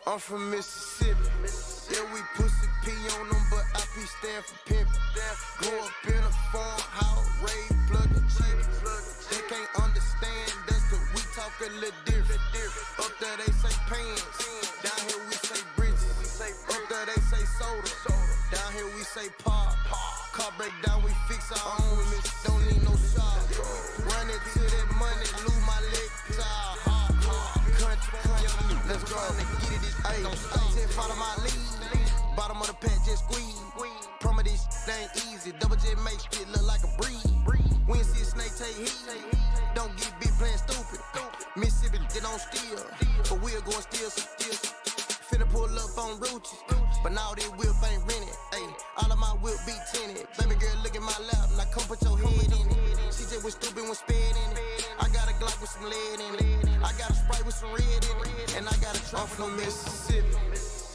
I'm from Mississippi. Yeah, we pussy P on them, but I P stand for pimpin'. Grew up in a farmhouse, raised plugging chickens. They can't understand us, cause we talk a little different. Up there they say pants, down here we say bridges. Up there they say soda, down here we say pop. Car break down, we fix our own, don't need no shop. Run it to that money, lose my leg, country, let's go. Ay, I said follow my lead, bottom of the pack just squeeze. Promise this shit ain't easy, double J make shit look like a breeze. We ain't see a snake take heat, don't get big playing stupid. Mississippi, they don't steal, but we'll go and steal. Finna pull up on roaches, but now this whip ain't rented. Ay, all of my whip be tinted. Baby girl, look at my lap, now come put your head in it. She just was stupid when sped in it. I got a Glock with some lead in it. I got a Sprite with some red in it. And I got a truck from Mississippi.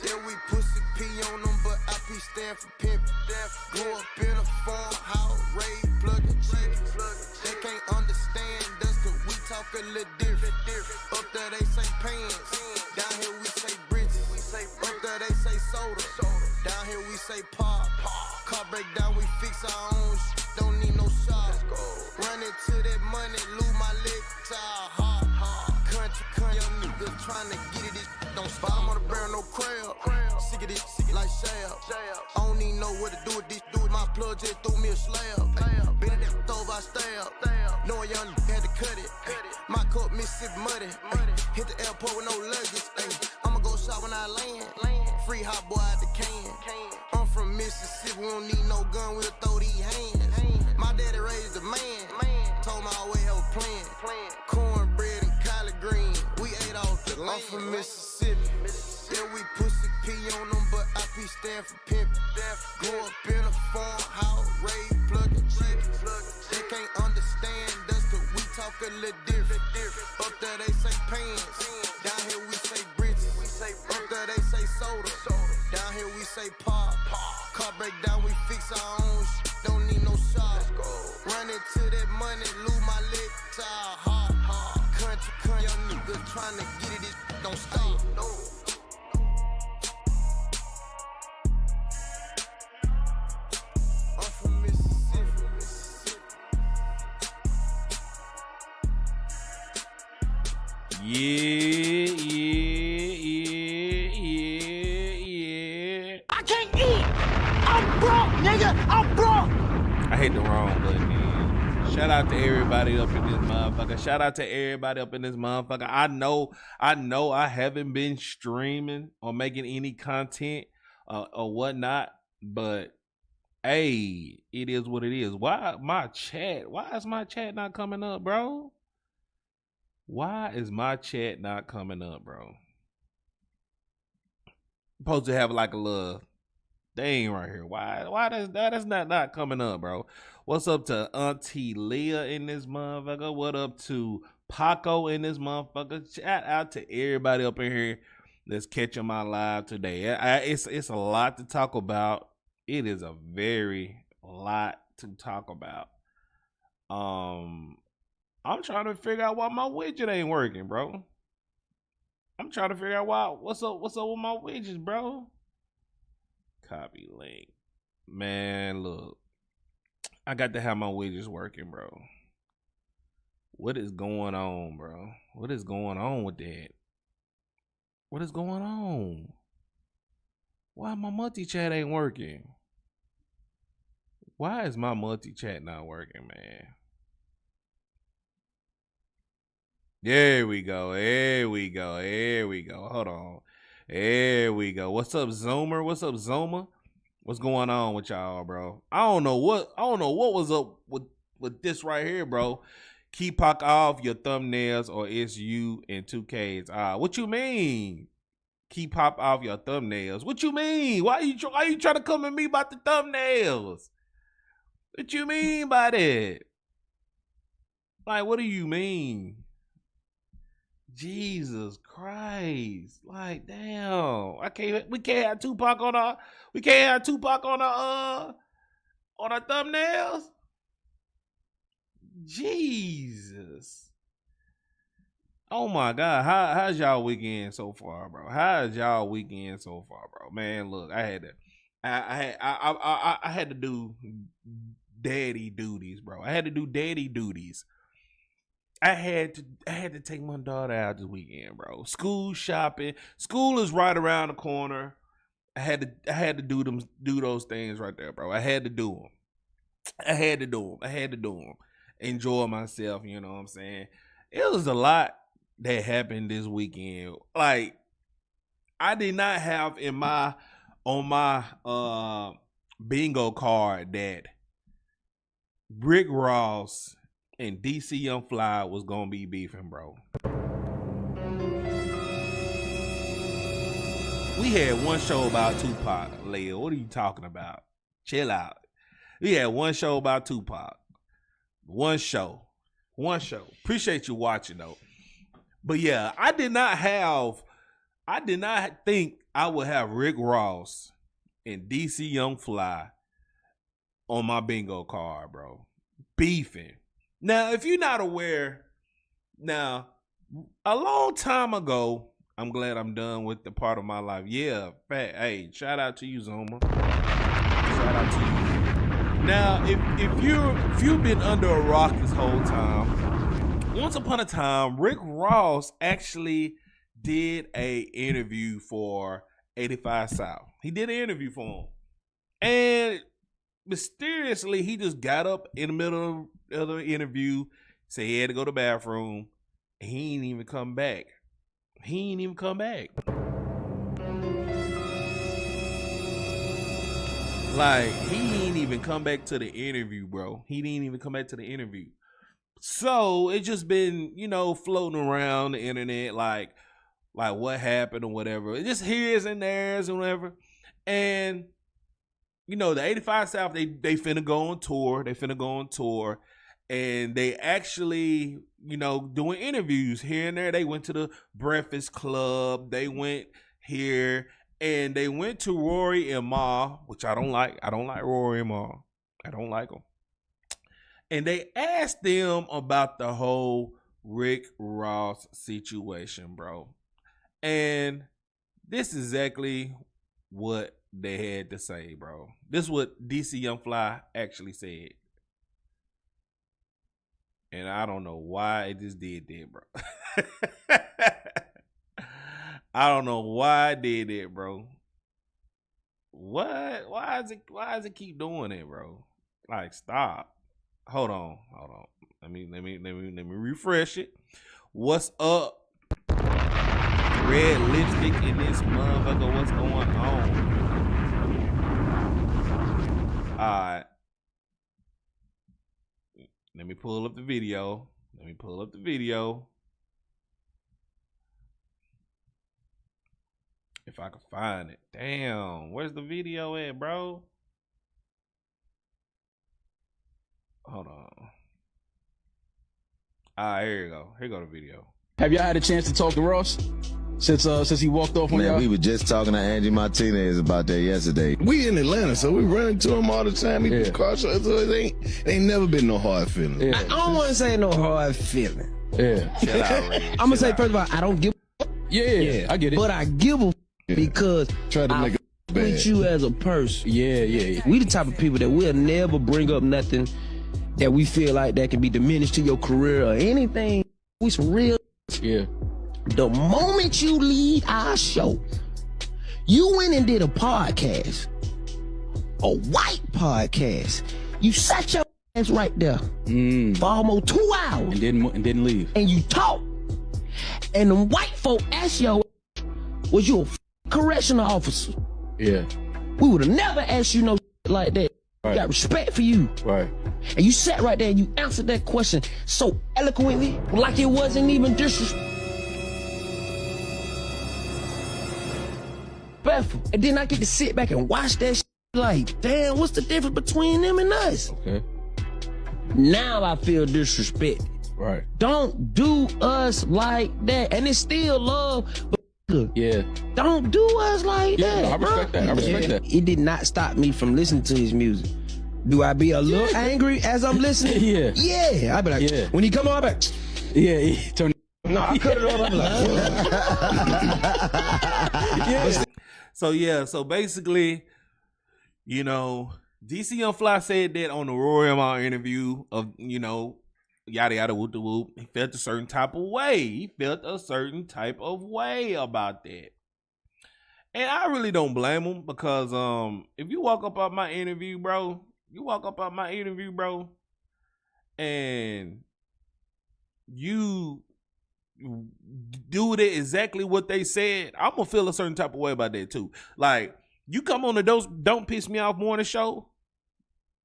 Yeah, we pussy P on them, but I P stand for pimpin'. Grew up in a farmhouse, raised plugging chickens. They can't understand us, cause we talk a little different. Up there they say pants, down here we say bridges. Up there they say soda, down here we say pop. Car break down, we fix our own shit, don't need no shop. Run it to that money, lose my leg, hard. Country, young niggas tryna get it, don't stop. Bottom of the barrel, no crab. Sick of this, like Shab. I don't even know what to do with this dude. My plug just threw me a slab. Been in that stove, I stab. Know a young nigga had to cut it. My cup, Mississippi muddy. Hit the airport with no luggage. I'ma go shop when I land. Free hot boy out the can. I'm from Mississippi, we don't need no gun, we'll throw these hands. My daddy raised a man. Told me I always have a plan. Cornbread and collard green, we ate off the land. I'm from Mississippi. Yeah, we pussy P on them, but I P stand for pimpin'. Grew up in a farmhouse, raised plugging chickens. They can't understand us, cause we talk a little different. Up there they say pants, down here we say bridges. Up there they say soda, down here we say pop. Car break down, we fix our own shit, don't need no shop. Run it to that money, lose my leg, hard. Country, young niggas tryna get it, don't stop. I'm from Mississippi. Yeah. I can't eat. I'm broke, nigga. I'm broke. I hit the wrong button, man. Shout out to everybody up in this motherfucker. I know I haven't been streaming or making any content or whatnot, but hey, it is what it is. Why is my chat not coming up, bro? Why is my chat not coming up, bro? Supposed to have like a little thing right here. Why that's not coming up, bro? What's up to Auntie Leah in this motherfucker? What up to Paco in this motherfucker? Shout out to everybody up in here that's catching my live today. It's a lot to talk about. It is a very lot to talk about. I'm trying to figure out why my widget ain't working, bro. I'm trying to figure out what's up with my widgets, bro. Copy link. Man, look. I got to have my widgets working, bro. What is going on, bro? What is going on with that? What is going on? Why my multi-chat ain't working? Why is my multi-chat not working, man? There we go. Hold on. There we go. What's up, Zoomer? What's going on with y'all, bro? I don't know what was up with this right here, bro. Keep Pac off your thumbnails or it's you and 2Ks. What you mean? Keep Pop off your thumbnails. What you mean? Why you trying to come at me about the thumbnails? What you mean by that? Like, what do you mean? Jesus Christ! Like, damn, we can't have Tupac on our thumbnails. Jesus. Oh my God, how's y'all weekend so far, bro? How's y'all weekend so far, bro? Man, look, I had to do daddy duties, bro. I had to do daddy duties. I had to take my daughter out this weekend, bro. School shopping. School is right around the corner. I had to do those things right there, bro. I had to do them. I had to do them. Enjoy myself, you know what I'm saying? It was a lot that happened this weekend. Like, I did not have on my bingo card that Rick Ross and DC YoungFly was gonna be beefing, bro. We had one show about Tupac, Leah. What are you talking about? Chill out. We had one show about Tupac. One show. Appreciate you watching though. But yeah, I did not think I would have Rick Ross and DC YoungFly on my bingo card, bro. Beefing. Now, if you're not aware, a long time ago, I'm glad I'm done with the part of my life. Yeah, hey, shout out to you, Zoma. Shout out to you. Now, if you've been under a rock this whole time, once upon a time, Rick Ross actually did a interview for 85 South. He did an interview for him. And mysteriously, he just got up in the middle of the interview, said he had to go to the bathroom, and he ain't even come back. Like, he ain't even come back to the interview, bro. He didn't even come back to the interview. So it just been, floating around the internet, like what happened or whatever. It just here's and there's and whatever. And the 85 South, they finna go on tour. And they actually, doing interviews here and there. They went to the Breakfast Club. They went here. And they went to Rory and Ma, which I don't like. I don't like Rory and Ma. I don't like them. And they asked them about the whole Rick Ross situation, bro. And this is exactly what they had to say, bro. This is what DC YoungFly actually said. And I don't know why it just did that, bro. I don't know why I did that, bro. What? Why does it keep doing it, bro? Like, stop. Hold on. Let me refresh it. What's up? Red lipstick in this motherfucker. What's going on? Alright. Let me pull up the video. If I can find it. Damn, where's the video at, bro? Hold on. Here you go. Here go the video. Have y'all had a chance to talk to Ross since he walked off on y'all? We were just talking to Angie Martinez about that yesterday. We in Atlanta, so we run into him all the time. He do car shows, so it ain't never been no hard feeling. I don't want to say no hard feeling. Yeah. I'm gonna say first of all, I don't give. Yeah, I get it. But I give a because try to make it bad. With you as a person. Yeah. We the type of people that will never bring up nothing that we feel like that can be diminished to your career or anything. We some real. Yeah. The moment you leave our show, you went and did a podcast, a white podcast. You sat your ass right there for almost 2 hours and didn't leave. And you talk. And the white folk asked your ass, was you a correctional officer? Yeah. We would have never asked you no like that. Right. We got respect for you. Right. And you sat right there and you answered that question so eloquently, like it wasn't even disrespectful. And then I get to sit back and watch that shit like, damn, what's the difference between them and us? Okay. Now I feel disrespected. Right. Don't do us like that. And it's still love, but yeah. Don't do us like that. I respect that. I respect that. It did not stop me from listening to his music. Do I be a little angry as I'm listening? Yeah. Yeah. I be like, when he come on, I be like, yeah. Turn No, I cut it off. I'm like, So basically, you know, DC YoungFly said that on the Rory Mal interview of, you know, yada yada whoop de whoop. He felt a certain type of way. He felt a certain type of way about that. And I really don't blame him because if you walk up out my interview, bro, and you do it exactly what they said, I'm gonna feel a certain type of way about that too. Like, you come on the Don't Piss Me Off morning show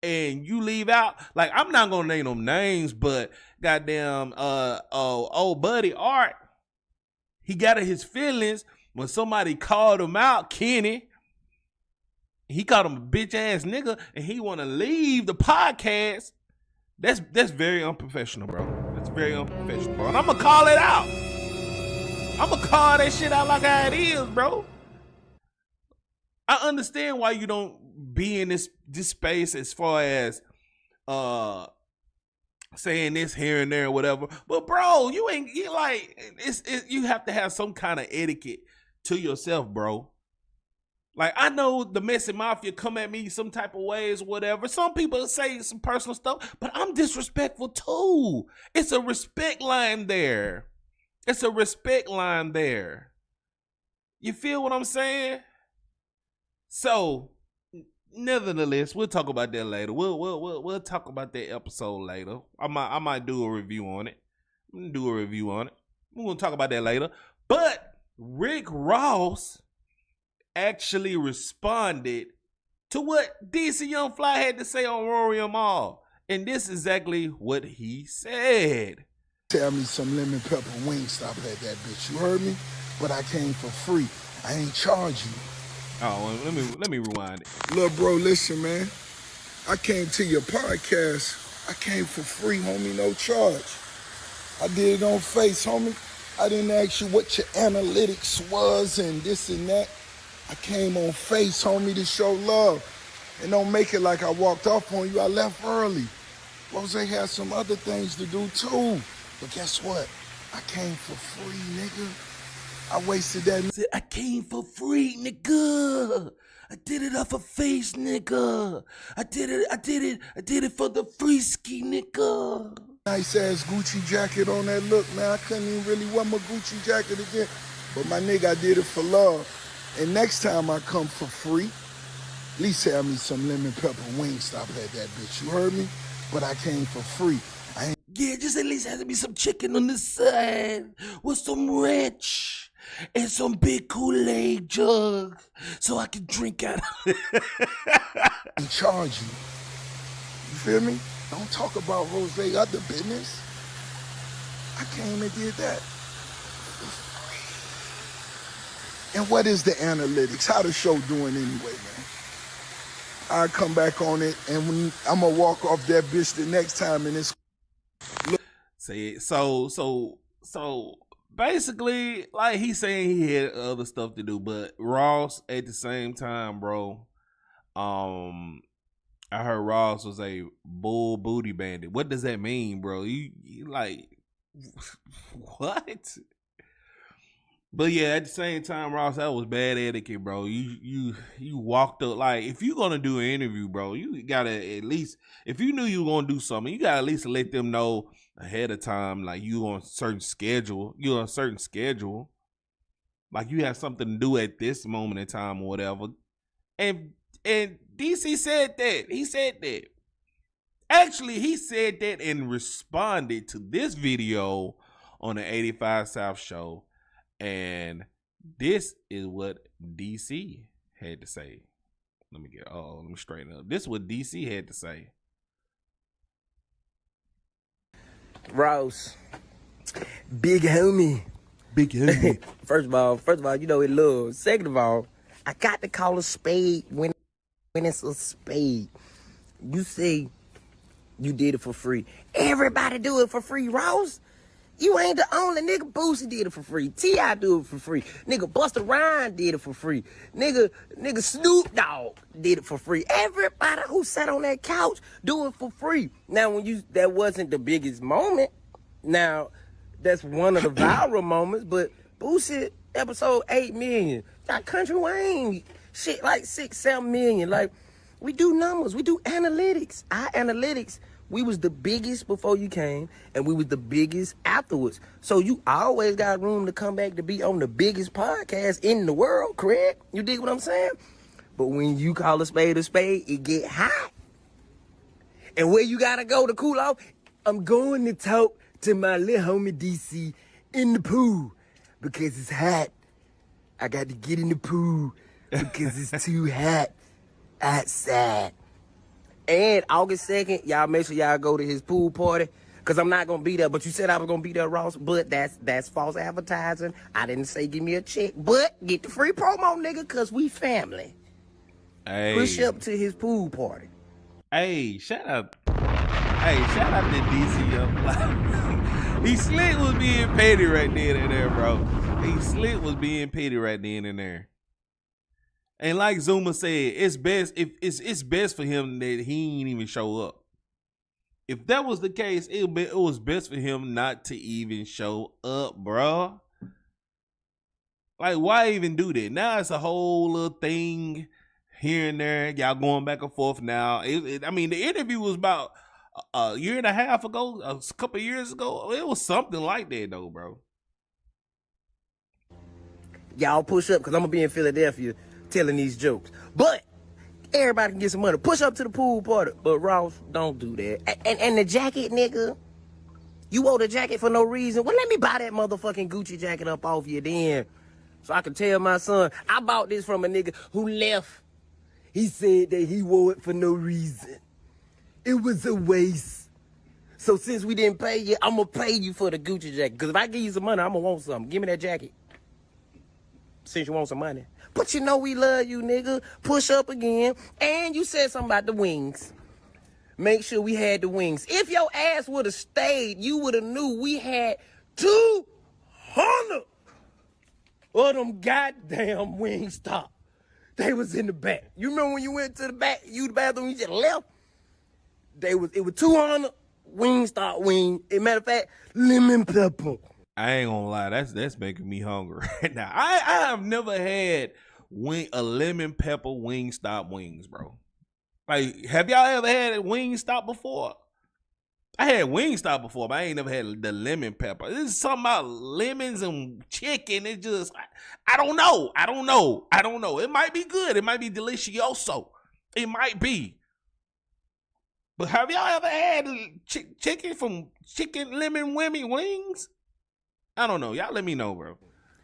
and you leave out, like, I'm not gonna name them names, but goddamn old buddy Art, he got in his feelings when somebody called him out, Kenny. He called him a bitch ass nigga and he wanna leave the podcast. That's very unprofessional, bro. That's very unprofessional, bro. And I'm gonna call it out. I'm gonna call that shit out like how it is, bro. I understand why you don't be in this space as far as saying this here and there or whatever. But bro, you have to have some kind of etiquette to yourself, bro. Like, I know the Messy Mafia come at me some type of ways, whatever. Some people say some personal stuff, but I'm disrespectful too. It's a respect line there. You feel what I'm saying? So, nevertheless, we'll talk about that later. We'll talk about that episode later. I might do a review on it. We're gonna talk about that later. But Rick Ross actually responded to what DC YoungFly had to say on Rory Mal. And this is exactly what he said. Tell me some lemon pepper Wingstop at that bitch. You heard me? But I came for free. I ain't charge you. Oh, well, let me rewind it. Look, bro, listen, man. I came to your podcast. I came for free, homie, no charge. I did it on Face, homie. I didn't ask you what your analytics was and this and that. I came on Face, homie, to show love. And don't make it like I walked off on you. I left early. Rose had some other things to do, too. But guess what? I came for free, nigga. I wasted that. I came for free, nigga. I did it off of Face, nigga. I did it for the free ski, nigga. Nice ass Gucci jacket on that look, man. I couldn't even really wear my Gucci jacket again. But my nigga, I did it for love. And next time I come for free, at least have me some lemon pepper Wingstop at that bitch. You heard me? But I came for free. Yeah, just at least have me some chicken on the side with some ranch and some big Kool-Aid jug so I can drink out of it. And charge you. You feel me? Don't talk about Rose other business. I came and did that. And what is the analytics? How the show doing anyway, man? I come back on it, and when I'm gonna walk off that bitch the next time, and it's. See, so basically, like, he's saying he had other stuff to do, but Ross at the same time, bro. I heard Ross was a bull booty bandit. What does that mean, bro? You like what? But yeah, at the same time, Ross, that was bad etiquette, bro. You walked up, like, if you're gonna do an interview, bro, you gotta at least, if you knew you were gonna do something, you gotta at least let them know ahead of time, like, you're on a certain schedule. Like, you have something to do at this moment in time or whatever. And DC said that. He said that. Actually, he said that and responded to this video on the 85 South show. And this is what DC had to say. Let me straighten up. This is what DC had to say. Ross, big homie. First of all, you know it love. Second of all, I got to call a spade when it's a spade. You say you did it for free. Everybody do it for free, Ross. You ain't the only nigga. Boosie did it for free. T.I. do it for free. Nigga Busta Rhymes did it for free. Nigga Snoop Dogg did it for free. Everybody who sat on that couch do it for free. Now, that wasn't the biggest moment. Now, that's one of the viral moments, but Boosie episode 8 million. Got Country Wayne shit like 6-7 million. Like, we do numbers, we do analytics. Our analytics, we was the biggest before you came, and we was the biggest afterwards. So you always got room to come back to be on the biggest podcast in the world, correct? You dig what I'm saying? But when you call a spade, it get hot. And where you gotta go to cool off? I'm going to talk to my little homie DC in the pool because it's hot. I got to get in the pool because it's too hot outside. And August 2nd, y'all make sure y'all go to his pool party because I'm not going to be there. But you said I was going to be there, Ross. But that's false advertising. I didn't say give me a check. But get the free promo, nigga, because we family. Hey. Push up to his pool party. Hey, shout out to DC YoungFly. He slick was being petty right then and there, bro. He slick was being petty right then and there. And like Zuma said, it's best if it's best for him that he ain't even show up. If that was the case, it was best for him not to even show up, bro. Like, why even do that? Now it's a whole little thing here and there. Y'all going back and forth now. I mean, the interview was about a year and a half ago, a couple of years ago. It was something like that, though, bro. Y'all push up, because I'm going to be in Philadelphia telling these jokes. But everybody can get some money. Push up to the pool party. But Ross, don't do that. And the jacket, nigga. You wore the jacket for no reason. Well, let me buy that motherfucking Gucci jacket up off you then. So I can tell my son, I bought this from a nigga who left. He said that he wore it for no reason. It was a waste. So since we didn't pay you, I'm going to pay you for the Gucci jacket. Because if I give you some money, I'm going to want something. Give me that jacket. Since you want some money. But you know we love you, nigga. Push up again. And you said something about the wings. Make sure we had the wings. If your ass would have stayed, you would have knew we had 200 of them goddamn Wingstop. They was in the back. You remember when you went to the back, the bathroom, you just left? It was 200 Wingstop wings. As a matter of fact, lemon pepper. I ain't gonna lie, that's making me hungry right now. I have never had a lemon pepper Wingstop wings, bro. Like, have y'all ever had a Wingstop before? I had Wingstop before, but I ain't never had the lemon pepper. This is something about lemons and chicken. It just, I don't know. It might be good. It might be delicioso. It might be. But have y'all ever had chicken from Chicken Lemon Women Wings? I don't know. Y'all let me know, bro.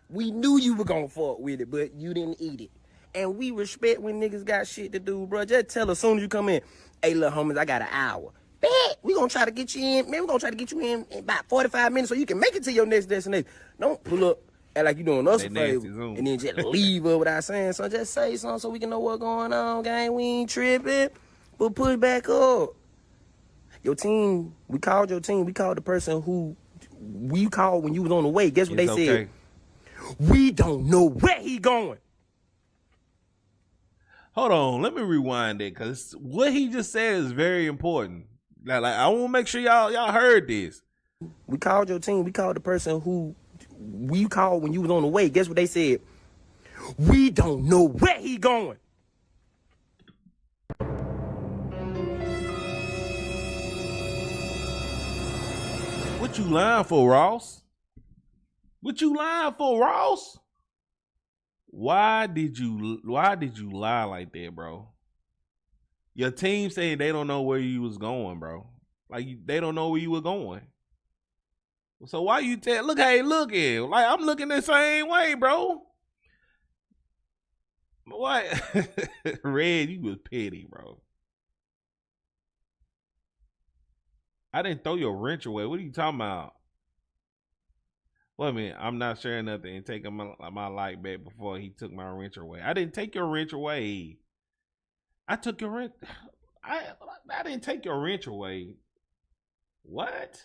We knew you were gonna fuck with it, but you didn't eat it. And we respect when niggas got shit to do, bro. Just tell us as soon as you come in, hey, little homies, I got an hour. Bet. We gonna try to get you in. Man, we gonna try to get you in about 45 minutes so you can make it to your next destination. Don't pull up act like you doing us a favor and then just leave her without saying something. Just say something so we can know what's going on, gang. We ain't tripping, but push back up. Your team, we called your team. We called the person who we called when you was on the way. Guess what they said? We don't know where he going. Hold on, let me rewind it because what he just said is very important. Like I want to make sure y'all heard this. We called your team. We called the person who we called when you was on the way. Guess what they said? We don't know where he going. What you lying for, Ross? What you lying for, Ross? Why did you lie like that, bro? Your team saying they don't know where you was going, bro. Like they don't know where you were going. So why you tell? Look how he looking. Like I'm looking the same way, bro. What? Red, you was petty, bro. I didn't throw your wrench away. What are you talking about? Wait a minute, I'm not sharing nothing and taking my light back before he took my wrench away. I didn't take your wrench away. I took your wrench. I didn't take your wrench away. What?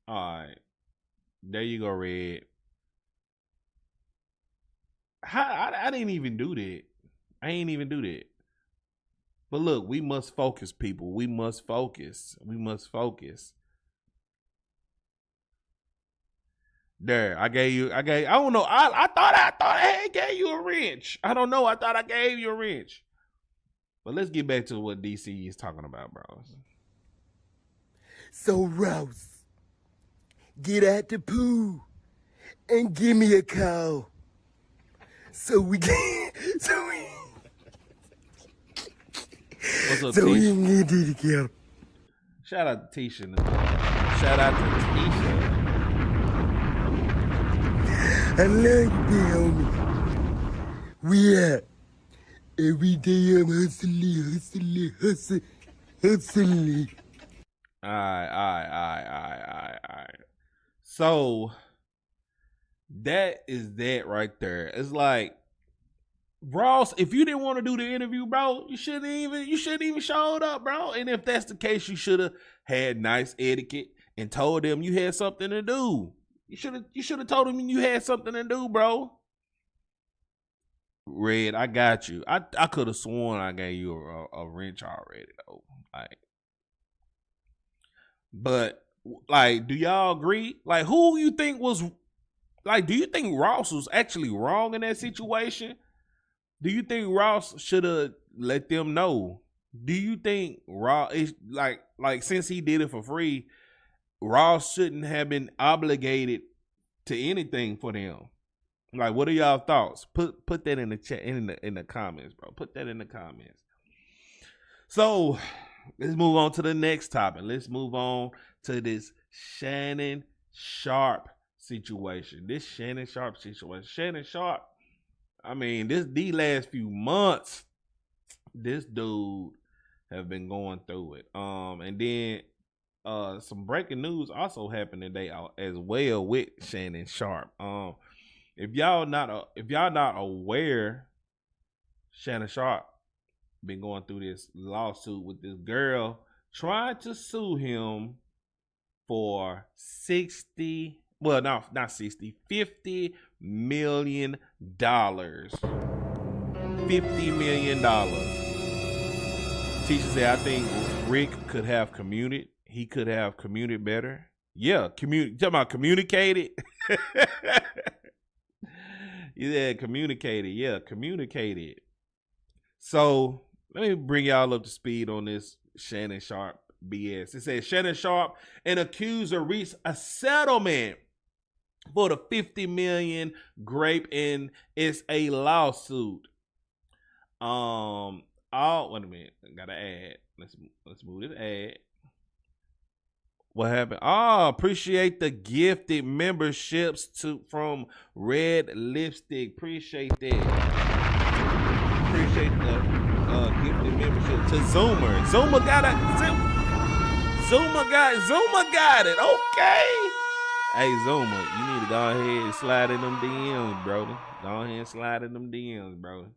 All right. There you go, Red. I didn't even do that. I ain't even do that. But look, we must focus, people. We must focus. We must focus. There, I don't know. I thought I had gave you a wrench. I don't know. I thought I gave you a wrench. But let's get back to what DC is talking about, bro. So Ross, get out the pool and give me a call. So we can, What's up, so we Tisha? can get it together. Shout out to Tisha. Shout out to Tisha. I love you, big homie. We out. Every day I'm hustling. All right. So that is that right there. It's like, Ross, if you didn't want to do the interview, bro, you shouldn't even showed up, bro. And if that's the case, you should have had nice etiquette and told them you had something to do. You should have told them you had something to do, bro. Red, I got you. I could have sworn I gave you a wrench already, though. But do y'all agree? Like, who you think was like? Do you think Ross was actually wrong in that situation? Do you think Ross should have let them know? Do you think Ross is like since he did it for free, Ross shouldn't have been obligated to anything for them? Like, what are y'all thoughts? Put that in the chat, in the comments, bro. Put that in the comments. So let's move on to the next topic. Let's move on to this Shannon Sharpe situation. Shannon Sharpe, I mean, the last few months, this dude have been going through it. And then some breaking news also happened today as well with Shannon Sharpe. If y'all not aware, Shannon Sharpe been going through this lawsuit with this girl trying to sue him for $50 million. $50 million. Teacher said, I think Rick could have commuted. He could have commuted better. Yeah, talking about communicated. Yeah, communicated. Yeah, communicated. So let me bring y'all up to speed on this Shannon Sharpe BS. It says Shannon Sharpe, an accuser, reached a settlement for the $50 million Grape and SA lawsuit. Wait a minute. I got to add. Let's move this ad. What happened? Appreciate the gifted memberships from Red Lipstick. Appreciate that. Appreciate the gifted membership to Zoomer. Zoomer got it. Okay. Hey, Zoomer, you need to go ahead and slide in them DMs, brother. Go ahead and slide in them DMs, brother.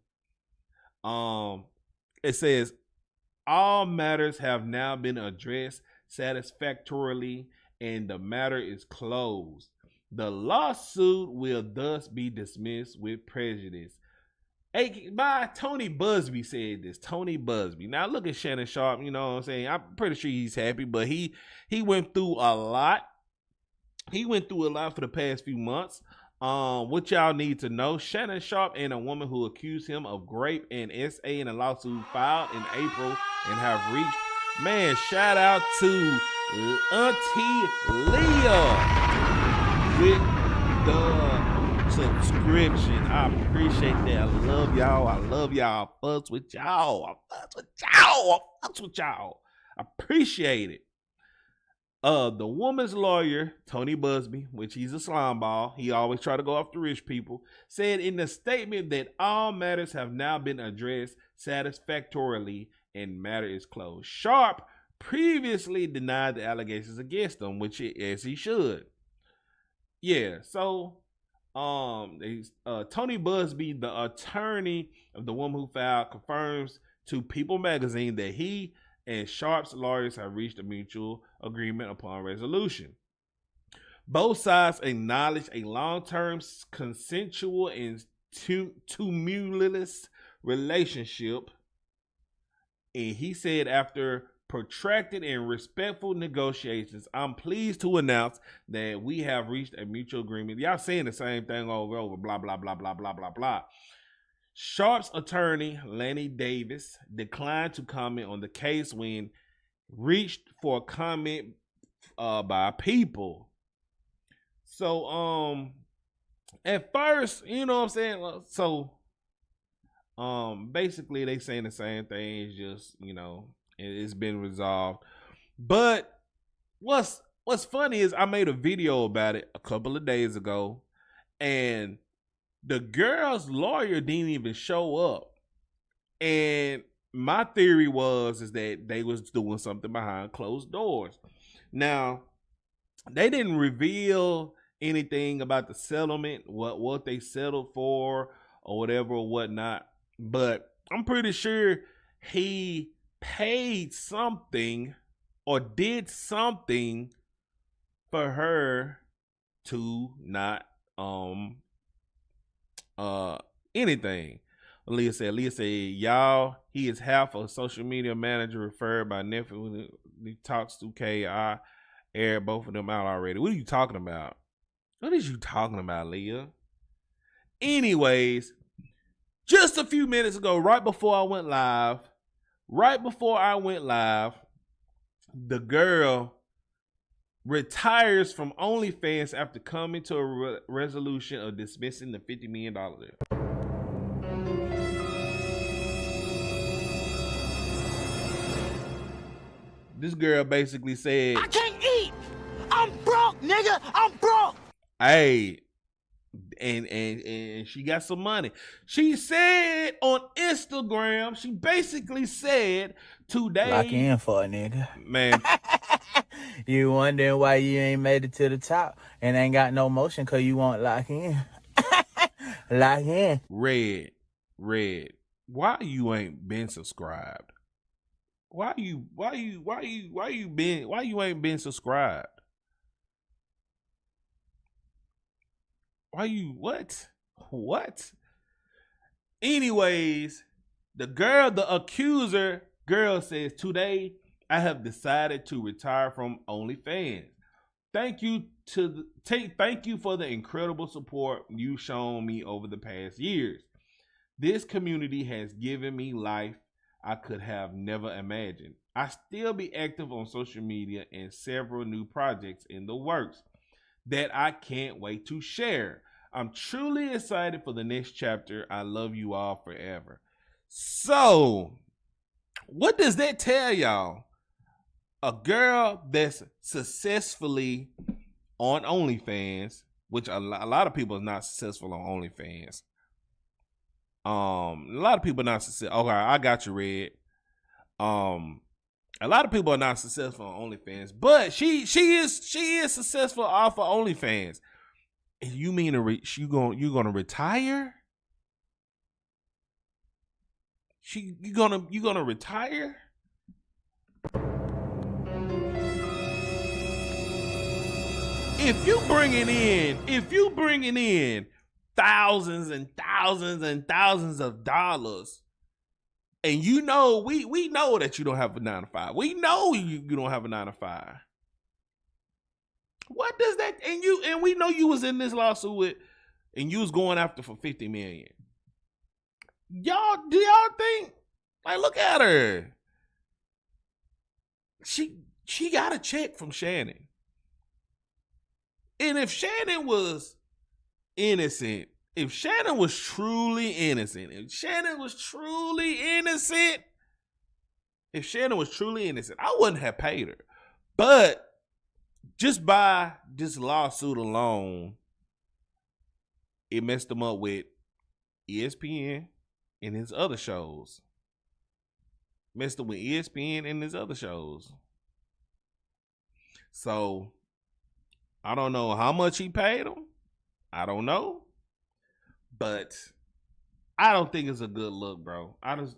It says all matters have now been addressed satisfactorily and the matter is closed. The lawsuit will thus be dismissed with prejudice. By Tony Busby said this. Tony Busby. Now look at Shannon Sharpe, you know what I'm saying? I'm pretty sure he's happy, but he went through a lot. He went through a lot for the past few months. What y'all need to know, Shannon Sharpe and a woman who accused him of Grape and SA in a lawsuit filed in April and have reached. Man, shout out to Auntie Leah with the subscription. I appreciate that. I love y'all. I fuss with y'all. I appreciate it. The woman's lawyer, Tony Busby, which he's a slime ball, he always try to go after rich people, said in the statement that all matters have now been addressed satisfactorily and matter is closed. Sharpe previously denied the allegations against him, as he should. Yeah, so Tony Busby, the attorney of the woman who filed, confirms to People magazine that he and Sharpe's lawyers have reached a mutual agreement upon resolution. Both sides acknowledge a long-term consensual and tumultuous relationship. And he said after protracted and respectful negotiations, I'm pleased to announce that we have reached a mutual agreement. Y'all saying the same thing over, blah, blah, blah, blah, blah, blah, blah. Sharpe's attorney, Lanny Davis, declined to comment on the case when reached for a comment by people. So, at first, you know what I'm saying? So, basically they saying the same thing. It's just, you know, it's been resolved. But what's funny is I made a video about it a couple of days ago, and the girl's lawyer didn't even show up. And my theory is that they was doing something behind closed doors. Now, they didn't reveal anything about the settlement, what they settled for or whatever or whatnot. But I'm pretty sure he paid something or did something for her to not anything. Leah said, y'all, he is half a social media manager referred by nephew when he talks to K. I aired both of them out already. What are you talking about? What is you talking about, Leah? Anyways, just a few minutes ago, right before I went live, the girl retires from OnlyFans after coming to a resolution of dismissing the $50 million deal. This girl basically said, I can't eat. I'm broke, nigga. I'm broke. Hey, and she got some money. She said on Instagram, she basically said today. Lock in for a nigga. Man. You wondering why you ain't made it to the top and ain't got no motion because you won't lock in. Lock in. Red, why you ain't been subscribed? Why you ain't been subscribed? Why you what? Anyways, the accuser girl says, today I have decided to retire from OnlyFans. Thank you for the incredible support you've shown me over the past years. This community has given me life I could have never imagined. I still be active on social media and several new projects in the works that I can't wait to share. I'm truly excited for the next chapter. I love you all forever. So, what does that tell y'all? A girl that's successfully on OnlyFans, which a lot of people are not successful on OnlyFans. A lot of people are not successful. Okay, I got you, Red. A lot of people are not successful on OnlyFans, but she is successful off of OnlyFans. And you mean you gonna retire? You gonna retire? If you bringing in thousands and thousands and thousands of dollars, and you know we know that you don't have a 9-to-5. We know you don't have a 9-to-5. What does that? And we know you was in this lawsuit with, and you was going after for $50 million. Do y'all think? Like, look at her. She got a check from Shannon. And if Shannon was innocent, if Shannon was truly innocent, I wouldn't have paid her. But just by this lawsuit alone, it messed him up with ESPN and his other shows. So, I don't know how much he paid him. I don't know. But I don't think it's a good look, bro. I don't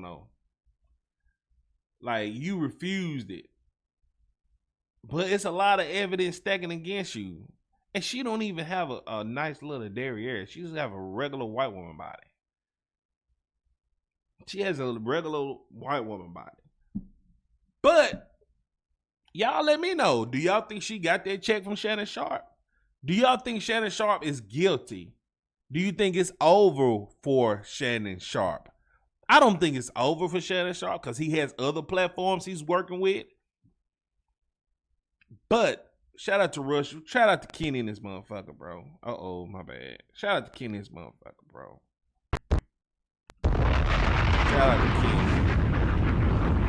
know. Like, you refused it. But it's a lot of evidence stacking against you. And she don't even have a nice little derriere. She just have a regular white woman body. She has a regular white woman body. But y'all let me know. Do y'all think she got that check from Shannon Sharpe? Do y'all think Shannon Sharpe is guilty? Do you think it's over for Shannon Sharpe? I don't think it's over for Shannon Sharpe because he has other platforms he's working with. But shout out to Rush. Shout out to Kenny and this motherfucker, bro. Uh-oh, my bad. Shout out to Kenny and this motherfucker, bro. Shout out to Kenny.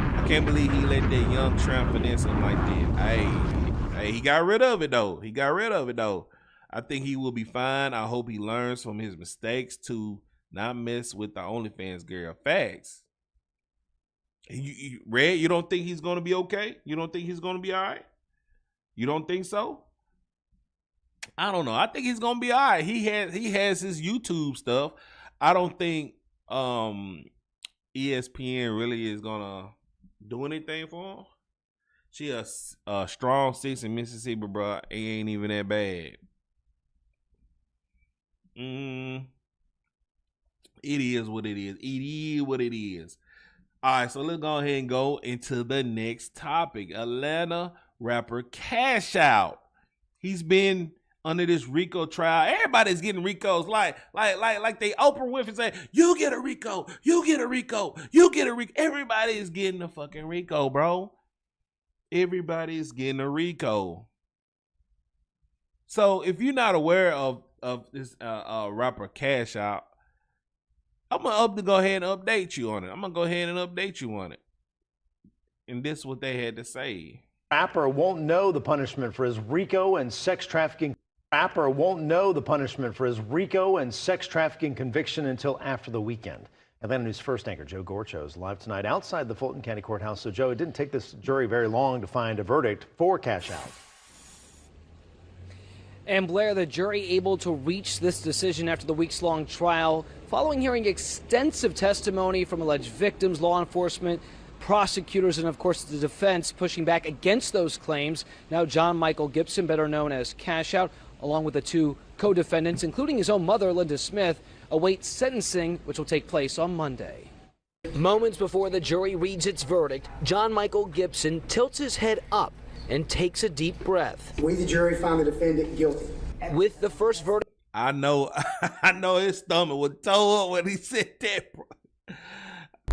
I can't believe he let that young tramp finesse him like that. Hey, he got rid of it, though. I think he will be fine. I hope he learns from his mistakes to not mess with the OnlyFans girl. Facts. Red, you don't think he's going to be okay? You don't think he's going to be all right? You don't think so? I don't know. I think he's going to be all right. He has his YouTube stuff. I don't think ESPN really is going to do anything for him. She a strong 6 in Mississippi, bro. It ain't even that bad. It is what it is. It is what it is. All right, so let's go ahead and go into the next topic. Atlanta rapper Cash Out. He's been under this RICO trial. Everybody's getting RICOs like they Oprah Winfrey say, you get a RICO, you get a RICO, you get a RICO. Everybody is getting a fucking RICO, bro. Everybody is getting a RICO. So if you're not aware of this rapper Cash Out, I'm gonna go ahead and update you on it. And this is what they had to say. Rapper won't know the punishment for his RICO and sex trafficking. Rapper won't know the punishment for his RICO and sex trafficking conviction until after the weekend. Atlanta News First anchor Joe Gorcho is live tonight outside the Fulton County Courthouse. So, Joe, it didn't take this jury very long to find a verdict for Cash Out. And Blair, the jury able to reach this decision after the weeks-long trial, following hearing extensive testimony from alleged victims, law enforcement, prosecutors, and of course the defense pushing back against those claims. Now John Michael Gibson, better known as Cash Out, along with the two co-defendants, including his own mother, Linda Smith, awaits sentencing, which will take place on Monday. Moments before the jury reads its verdict, John Michael Gibson tilts his head up and takes a deep breath. We, the jury, find the defendant guilty. With the first verdict, I know his stomach was toe up when he said that, bro.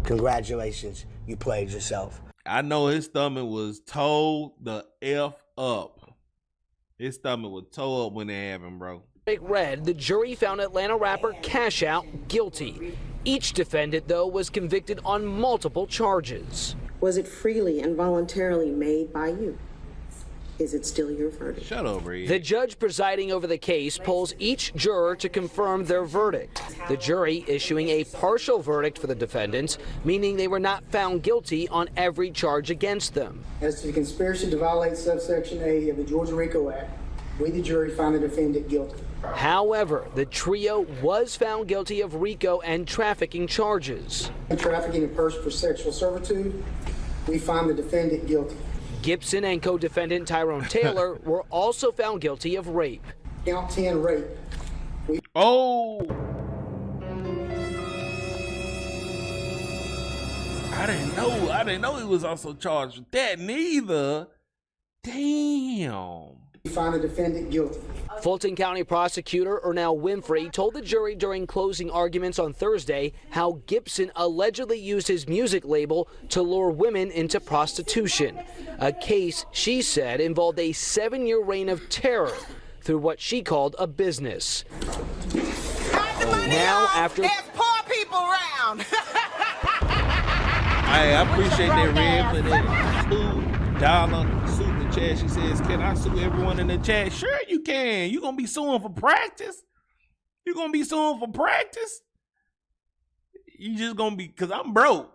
Congratulations, you played yourself. I know his stomach was toe the F up. His stomach was toe up when it happened, bro. read, the jury found Atlanta rapper Cash Out guilty. Each defendant, though, was convicted on multiple charges. Was it freely and voluntarily made by you? Is it still your verdict? Shut up, Reed. The judge presiding over the case polls each juror to confirm their verdict. The jury issuing a partial verdict for the defendants, meaning they were not found guilty on every charge against them. As to the conspiracy to violate subsection A of the Georgia RICO Act, we, the jury, find the defendant guilty. However, the trio was found guilty of RICO and trafficking charges. Trafficking a person for sexual servitude, we find the defendant guilty. Gibson and co-defendant Tyrone Taylor were also found guilty of rape. Count 10 rape. Oh! I didn't know he was also charged with that neither. Damn. We find the defendant guilty. Fulton County prosecutor Ernell Winfrey told the jury during closing arguments on Thursday how Gibson allegedly used his music label to lure women into prostitution. A case, she said, involved a 7-year reign of terror through what she called a business. Now, after... There's poor people around. Hey, I appreciate that, Red, for that $2 super chat. She says, can I sue everyone in the chat? Sure you can. You gonna be suing for practice? You gonna be suing for practice? You just gonna be, cause I'm broke.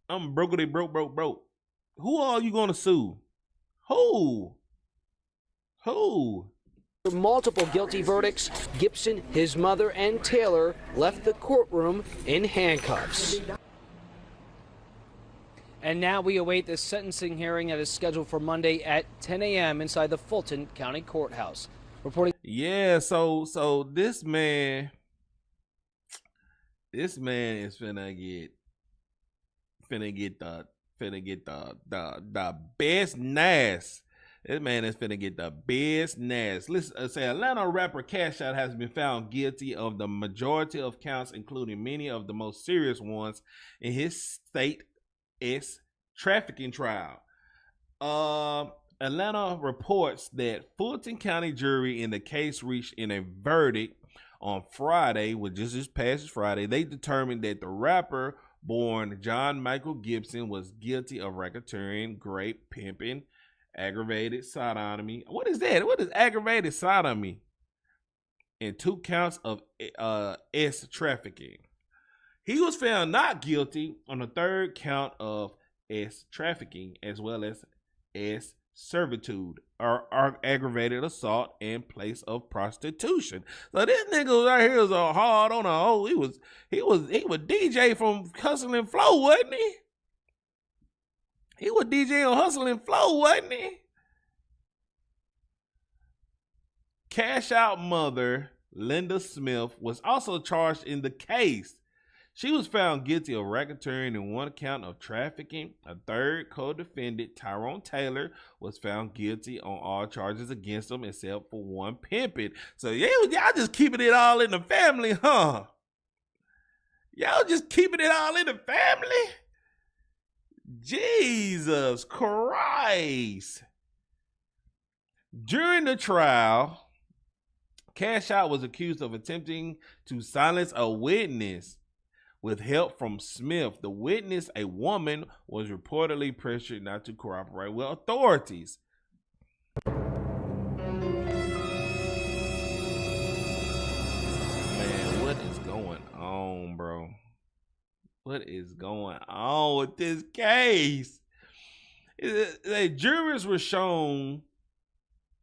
I'm broke. Who are you gonna sue? Who? For multiple guilty verdicts, Gibson, his mother, and Taylor left the courtroom in handcuffs. And now we await the sentencing hearing that is scheduled for Monday at 10 a.m. inside the Fulton County Courthouse. Reporting. Yeah, so this man is finna get finna get the best nas. This man is finna get the best nas. Listen, say Atlanta rapper Cash Out has been found guilty of the majority of counts, including many of the most serious ones in his state trafficking trial. Atlanta reports that Fulton County jury in the case reached in a verdict on Friday, which is this past Friday. They determined that the rapper, born John Michael Gibson, was guilty of racketeering, grape, pimping, aggravated sodomy. What is that? What is aggravated sodomy? And 2 counts of S trafficking. He was found not guilty on the 3rd count of S trafficking, as well as S servitude or aggravated assault and place of prostitution. So this nigga right here is a hard on a hoe. He was DJ from Hustle and Flow, wasn't he? He was DJ on Hustle and Flow, wasn't he? Cash Out mother Linda Smith was also charged in the case. She was found guilty of racketeering in 1 count of trafficking. A 3rd co-defendant, Tyrone Taylor, was found guilty on all charges against him except for 1 pimping. So y'all just keeping it all in the family, huh? Y'all just keeping it all in the family? Jesus Christ. During the trial, Cash Out was accused of attempting to silence a witness with help from Smith. The witness, a woman, was reportedly pressured not to cooperate with authorities. Man, what is going on, bro? What is going on with this case? The jurors were shown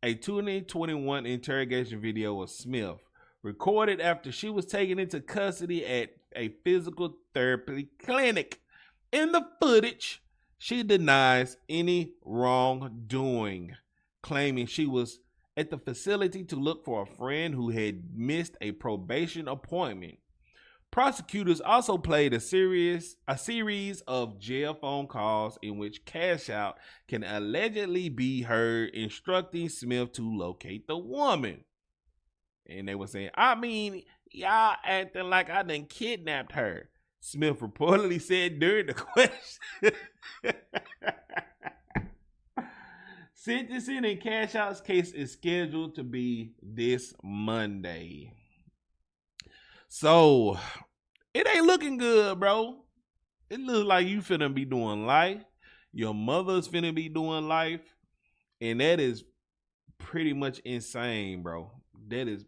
a 2021 interrogation video of Smith, recorded after she was taken into custody at a physical therapy clinic. In the footage, she denies any wrongdoing, claiming she was at the facility to look for a friend who had missed a probation appointment. Prosecutors also played a series of jail phone calls in which Cash Out can allegedly be heard instructing Smith to locate the woman. And they were saying, I mean, y'all acting like I done kidnapped her, Smith reportedly said during the question. Sentencing in Cash Out's case is scheduled to be this Monday. So, it ain't looking good, bro. It looks like you finna be doing life. Your mother's finna be doing life. And that is pretty much insane, bro. That is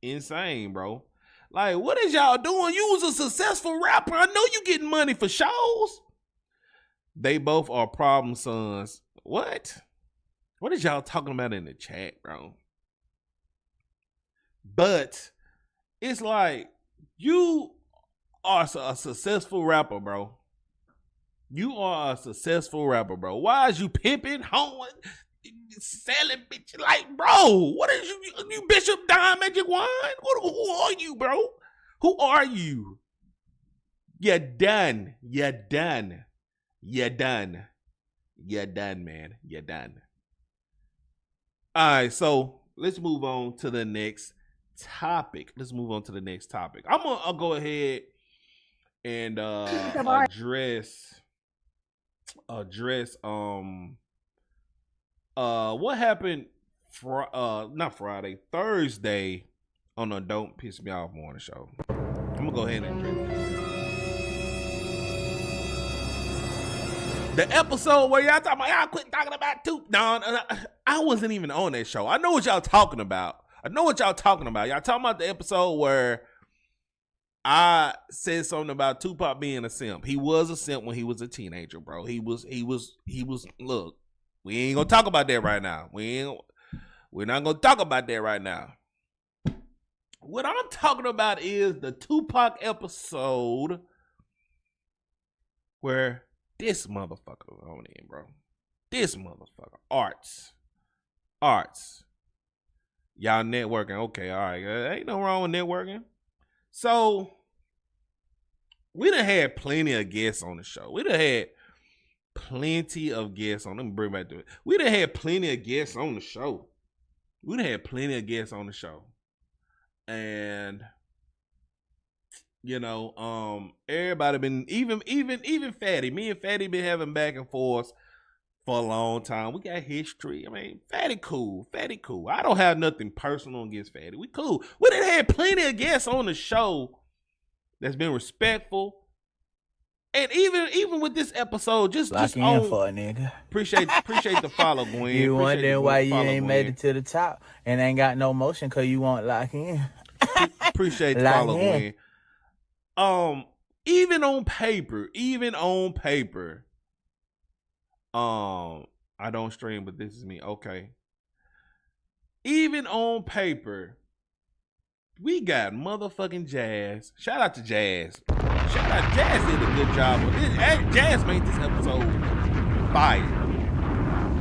insane, bro. Like, what is y'all doing? You was a successful rapper. I know you getting money for shows. They both are problem sons. What? What is y'all talking about in the chat, bro? But it's like, you are a successful rapper, bro. You are a successful rapper, bro. Why is you pimping, hoeing, selling bitch? Like, bro, what is you Bishop Don Magic Wine? Who are you, bro? Who are you? You're done. You're done. You're done. You're done, man. You're done. All right, so let's move on to the next topic. I'll go ahead and address what happened Thursday on the Don't Piss Me Off morning show. I'm gonna go ahead and address it. The episode where y'all talking about, y'all quit talking about too. No, I wasn't even on that show. I know what y'all talking about. Y'all talking about the episode where I said something about Tupac being a simp. He was a simp when he was a teenager, bro. He was, look, we ain't gonna talk about that right now. We're not gonna talk about that right now. What I'm talking about is the Tupac episode where this motherfucker on in, bro. This motherfucker. Arts. Y'all networking. Okay, all right. Ain't no wrong with networking. So, we done had plenty of guests on the show. We done had plenty of guests on. Let me bring back to it. We done had plenty of guests on the show. And everybody been even Fatty. Me and Fatty been having back and forth for a long time. We got history. I mean, Fatty cool. I don't have nothing personal against Fatty. We cool. We done had plenty of guests on the show that's been respectful. And even with this episode, just in for a nigga. Appreciate the follow, Gwen. You wondering why you ain't made it to the top and ain't got no motion because you won't lock in. Appreciate the follow, Gwen. Even on paper, I don't stream, but this is me. Okay. Even on paper, we got motherfucking Jazz. Shout out to Jazz. Jazz did a good job with this. Jazz made this episode fire.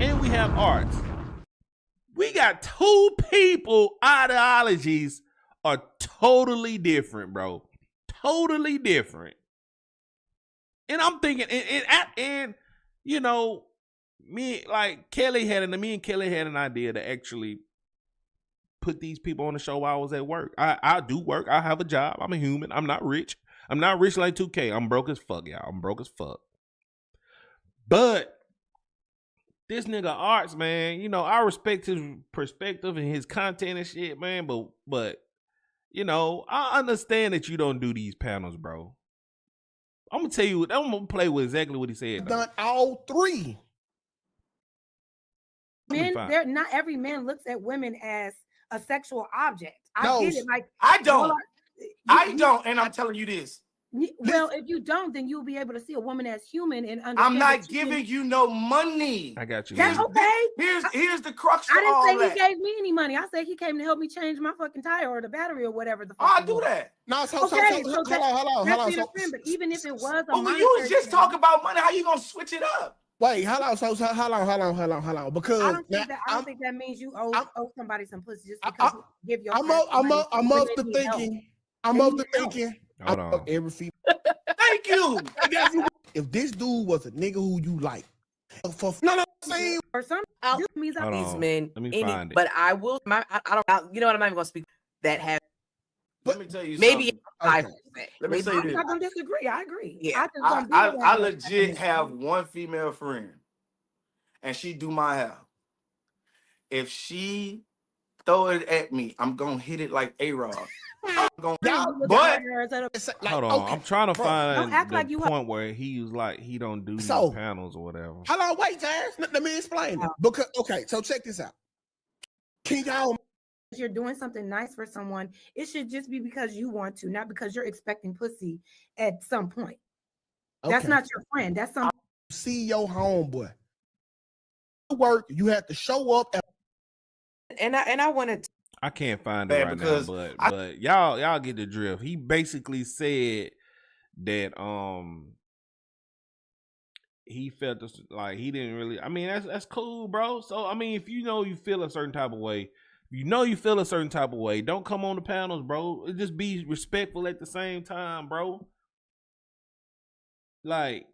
And we have Arts. We got two people ideologies are totally different, bro. Totally different. And I'm thinking, and me and Kelly had an idea to actually put these people on the show while I was at work. I do work. I have a job. I'm a human. I'm not rich. I'm not rich like 2K. I'm broke as fuck, y'all. I'm broke as fuck. But this nigga Arts, man, I respect his perspective and his content and shit, man. But I understand that you don't do these panels, bro. I'm gonna tell you. I'm gonna play with exactly what he said. I've done all three. Men, not every man looks at women as a sexual object. I get it. Like I don't, and I'm telling you this. Well, if you don't, then you'll be able to see a woman as human and understand. I'm not giving you no money. I got you. That's okay. Here's the crux. I didn't say he gave me any money. I said he came to help me change my fucking tire or the battery or whatever the fuck. I'll do that. No, hold on. But even if it was a when you was just talking about money, how you gonna switch it up? Wait, hold on. Because I don't think that means you owe somebody some pussy just because you give your. I'm up to thinking. Hold on. Every female. Thank you. If this dude was a nigga who you like, or some means these men. Let me find it. But I will. I don't. You know what? I'm not even gonna speak that have. Let me tell you. Maybe 5%. Let me say this. I'm not gonna disagree. I agree. Yeah. I legit have one female friend, and she do my hair. If she throw it at me, I'm gonna hit it like A-Rod. Hold on, I'm trying to find the point where he was like he don't do these panels or whatever. Hold on, wait, Jazz. Let me explain it. Because so check this out. Can y'all? You're doing something nice for someone, it should just be because you want to, not because you're expecting pussy at some point. That's not your friend. That's some. See your homeboy. Work. You have to show up. And I wanted to. I can't find it right now, but y'all get the drift. He basically said that he felt like he didn't really. I mean, that's cool, bro. So I mean, if you feel a certain type of way, don't come on the panels, bro. Just be respectful at the same time, bro. Like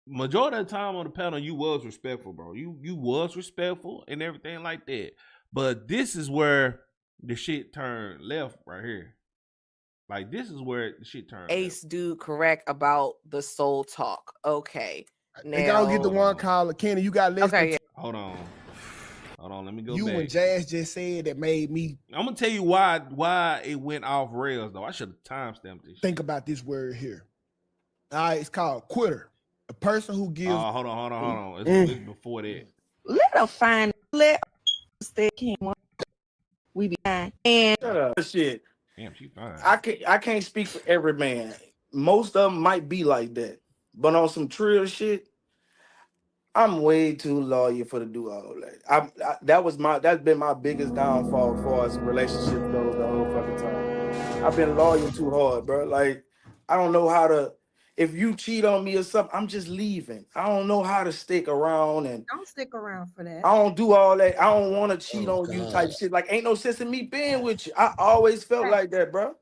majority of the time on the panel, you was respectful, bro. You was respectful and everything like that. But this is where the shit turned left right here. Like this is where the shit turned Ace left. Dude correct about the soul talk. Okay. Now, they gotta get the one caller. Kenny, you got less. Okay, yeah. Hold on, let me go back. You and Jazz just said that made me. I'm gonna tell you why it went off rails though. I should have timestamped this. Think about this word here. All right, it's called quitter. A person who gives. Hold on. It's before that. Let her find. Let stay. We be fine. And shut up. Shit. Damn, she fine. I can't speak for every man. Most of them might be like that, but on some trill shit, I'm way too loyal for to do all that. That's been my biggest downfall for us relationship goes the whole fucking time. I've been loyal too hard, bro. Like I don't know how to. If you cheat on me or something, I'm just leaving. I don't know how to stick around and don't stick around for that. I don't do all that. I don't want to cheat on you type shit. Like ain't no sense in me being with you. I always felt like that, bro.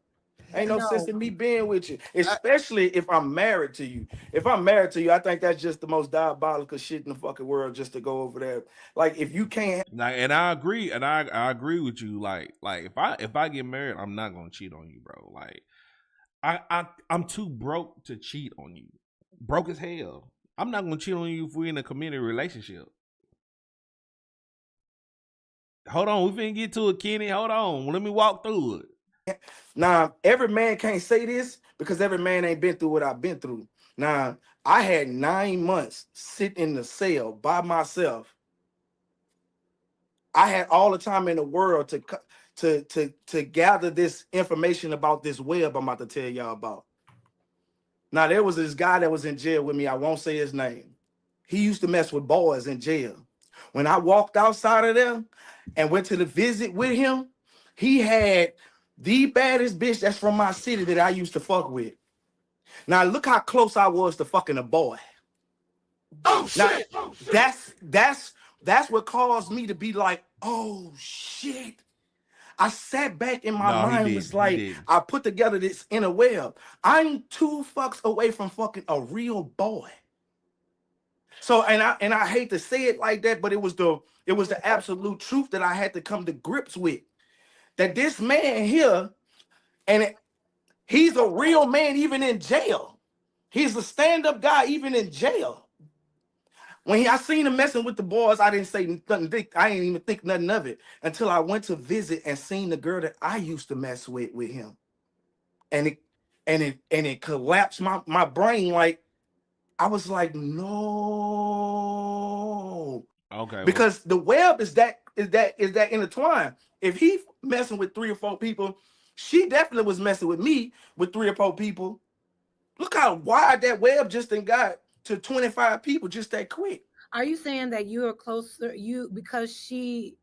Ain't no sense in me being with you, especially if I'm married to you. If I'm married to you, I think that's just the most diabolical shit in the fucking world just to go over there. Like if you can't. Like, and I agree, and I agree with you. Like if I get married, I'm not gonna cheat on you, bro. Like I'm too broke to cheat on you. Broke as hell. I'm not gonna cheat on you if we're in a committed relationship. Hold on, we finna get to it, Kenny. Hold on, let me walk through it. Now, every man can't say this because every man ain't been through what I've been through. Now, I had 9 months sitting in the cell by myself. I had all the time in the world to gather this information about this web I'm about to tell y'all about. Now, there was this guy that was in jail with me. I won't say his name. He used to mess with boys in jail. When I walked outside of there and went to the visit with him, he had the baddest bitch that's from my city that I used to fuck with. Now look how close I was to fucking a boy. Oh shit! Now, that's what caused me to be like, oh shit. I sat back in my mind, was like, I put together this inner web. I'm 2 fucks away from fucking a real boy. So and I hate to say it like that, but it was the absolute truth that I had to come to grips with. That this man here, he's a real man even in jail. He's a stand-up guy even in jail. When I seen him messing with the boys, I didn't say nothing. I didn't even think nothing of it until I went to visit and seen the girl that I used to mess with him. And it collapsed my brain. Like I was like, no. Okay. Because the web is that intertwined. If he messing with 3 or 4 people, she definitely was messing with me with 3 or 4 people. Look how wide that web just got to 25 people just that quick. Are you saying that you are closer, because she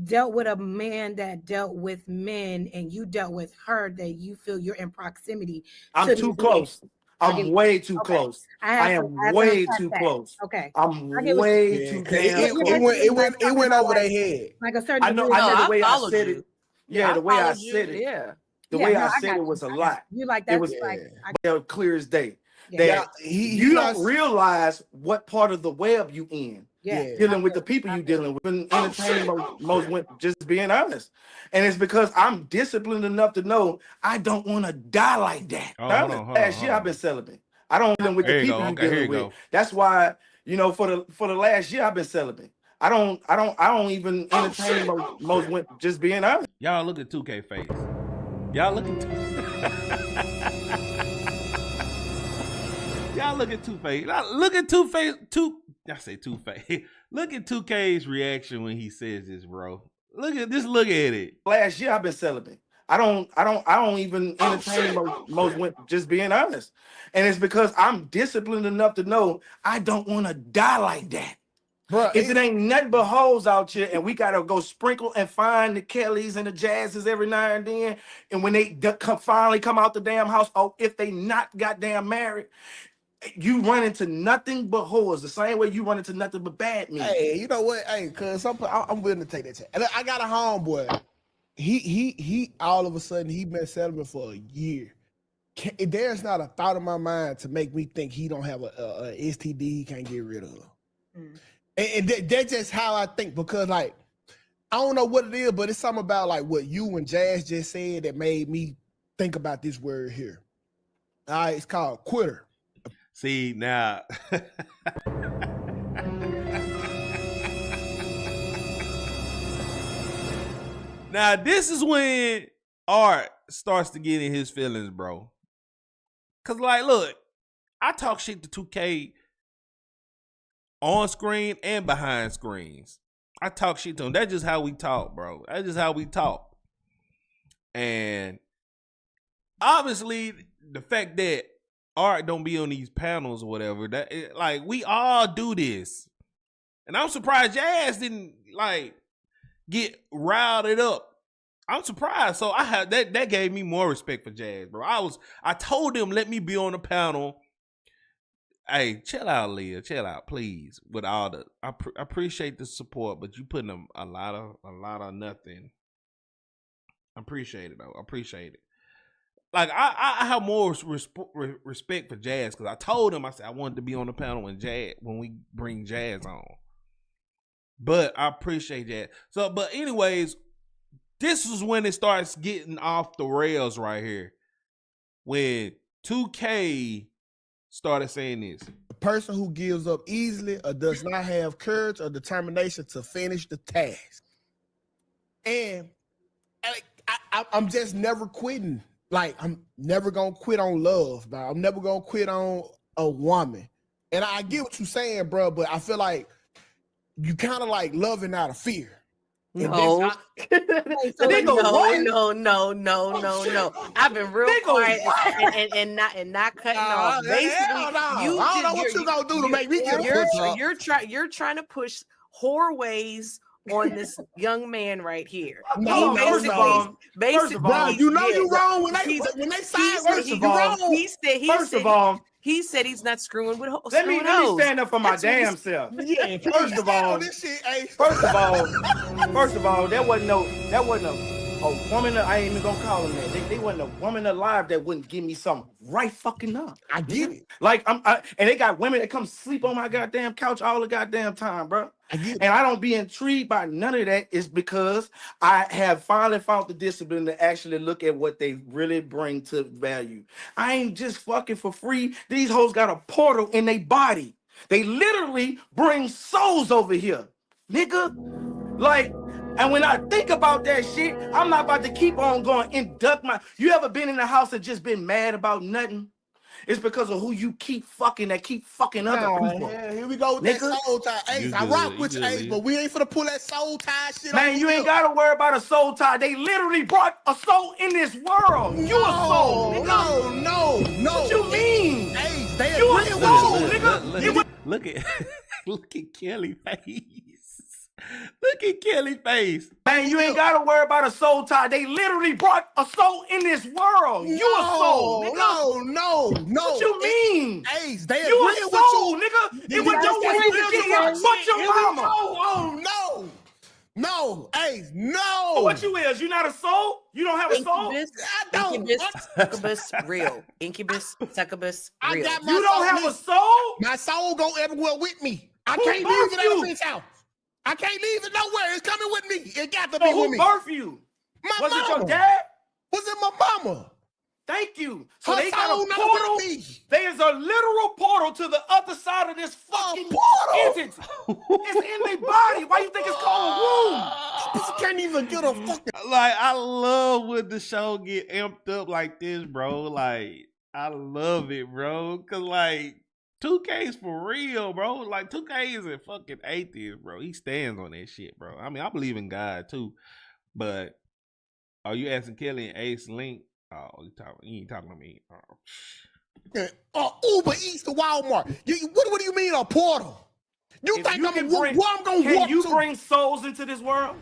dealt with a man that dealt with men and you dealt with her, that you feel you're in proximity? I'm too close. I'm way too close. I am way too close. Okay. I'm way too damn close. It went over their head. Like a certain I know the way I said it. Yeah, the way I said it. Yeah. The way I said it was a lot. You like that? It was clear as day. Yeah. You don't realize what part of the web you in. Yeah. Dealing with the people you dealing with. Entertaining most just being honest. And it's because I'm disciplined enough to know I don't want to die like that. Last year I've been celibate. I don't deal with the people you dealing with. That's why, for the last year I've been celibate. I don't even entertain most just being honest. Y'all look at 2K face. Y'all look at Y'all look at Two-Face. Look at Two-Face. I say Two-Face. Look at 2K's reaction when he says this, bro. Look at it. Last year I've been celibate. I don't even entertain most just being honest. And it's because I'm disciplined enough to know I don't want to die like that. Bruh, if it ain't nothing but hoes out here and we gotta go sprinkle and find the Kellys and the Jazzes every now and then, and when they finally come out the damn house, if they not goddamn married, you run into nothing but whores the same way you run into nothing but bad men. Hey, you know what? Hey, cause I'm willing to take that chance. And I got a homeboy. He all of a sudden he been celibate for a year. There's not a thought in my mind to make me think he don't have a STD he can't get rid of. And that's just how I think, because like I don't know what it is, but it's something about like what you and Jazz just said that made me think about this word here. All right, it's called quitter. See, now now this is when Art starts to get in his feelings, bro. Cause like, look, I talk shit to 2K on screen and behind screens. I talk shit to him. That's just how we talk, bro. That's just how we talk. And obviously, the fact that Art don't be on these panels or whatever, like we all do this. And I'm surprised Jazz didn't like get riled up. I'm surprised. So I had that gave me more respect for Jazz, bro. I told him, let me be on the panel. Hey, chill out, Leah. Chill out, please. With all the, I appreciate the support, but you putting a lot of nothing. I appreciate it though. I appreciate it. like I have more respect for Jazz because I told him I said I wanted to be on the panel when we bring Jazz on. But I appreciate that. So, but anyways, this is when it starts getting off the rails right here. When 2K started saying this. A person who gives up easily or does not have courage or determination to finish the task. And I'm just never quitting. Like, I'm never going to quit on love, bro. I'm never going to quit on a woman. And I get what you're saying, bro, but I feel like you kind of like loving out of fear. No. No. I've been real quiet and not cutting off. Basically, I don't know what you gonna do to make me get you're trying to push whore ways on this young man right here. No, first of all, bro, you know you wrong when they side with you. Wrong. He said he's not screwing with hoes. Let me stand up for my damn self. Yeah, first of all, that wasn't a woman. I ain't even gonna call him that. They wasn't a woman alive that wouldn't give me some right fucking up. I get it. Like and they got women that come sleep on my goddamn couch all the goddamn time, bro. I get it. And I don't be intrigued by none of that. Is because I have finally found the discipline to actually look at what they really bring to value. I ain't just fucking for free. These hoes got a portal in their body. They literally bring souls over here, nigga. Like, and when I think about that shit, I'm not about to keep on going induct my. You ever been in a house and just been mad about nothing? It's because of who you keep fucking other people. Yeah, here we go with that soul tie. Ace, I rock with you, Ace, but we ain't finna pull that soul tie shit. Man, you ain't gotta worry about a soul tie. They literally brought a soul in this world. You a soul, nigga. No. What you mean? Ace, they you a agree with soul, you. nigga. Look at Kelly face. Look at Kelly face. Man, you ain't gotta worry about a soul tie. They literally brought a soul in this world. You a soul, nigga. No. What you mean? Ace, they you agree a with soul, you. nigga. It was your way to fuck your mama. Oh, no, Ace, no. So what you is? You not a soul? You don't have a soul? I don't. Incubus, succubus, real. Incubus, succubus, real. I got my You don't have a soul? My soul go everywhere with me. I Who can't leave birthed it at you? a bitch house. I can't leave it nowhere. It's coming with me. It got to So be who with me. birthed you? Was it your dad? Was it my mama? Thank you. So Her they got soul a not portal. with me. There is a literal portal to the other side of this fucking entity. It's in their body. Why you think it's called womb? This can't even get a fucking. Like, I love when the show get amped up like this, bro. Like, I love it, bro. Cause like 2K's for real, bro. Like 2K is a fucking atheist, bro. He stands on that shit, bro. I mean, I believe in God too, but are you asking Kelly and Ace Link? Oh, you ain't talking to me. Uber Eats to Walmart. What do you mean a portal? You If think you I'm can where I'm gonna Can walk you to? bring souls into this world?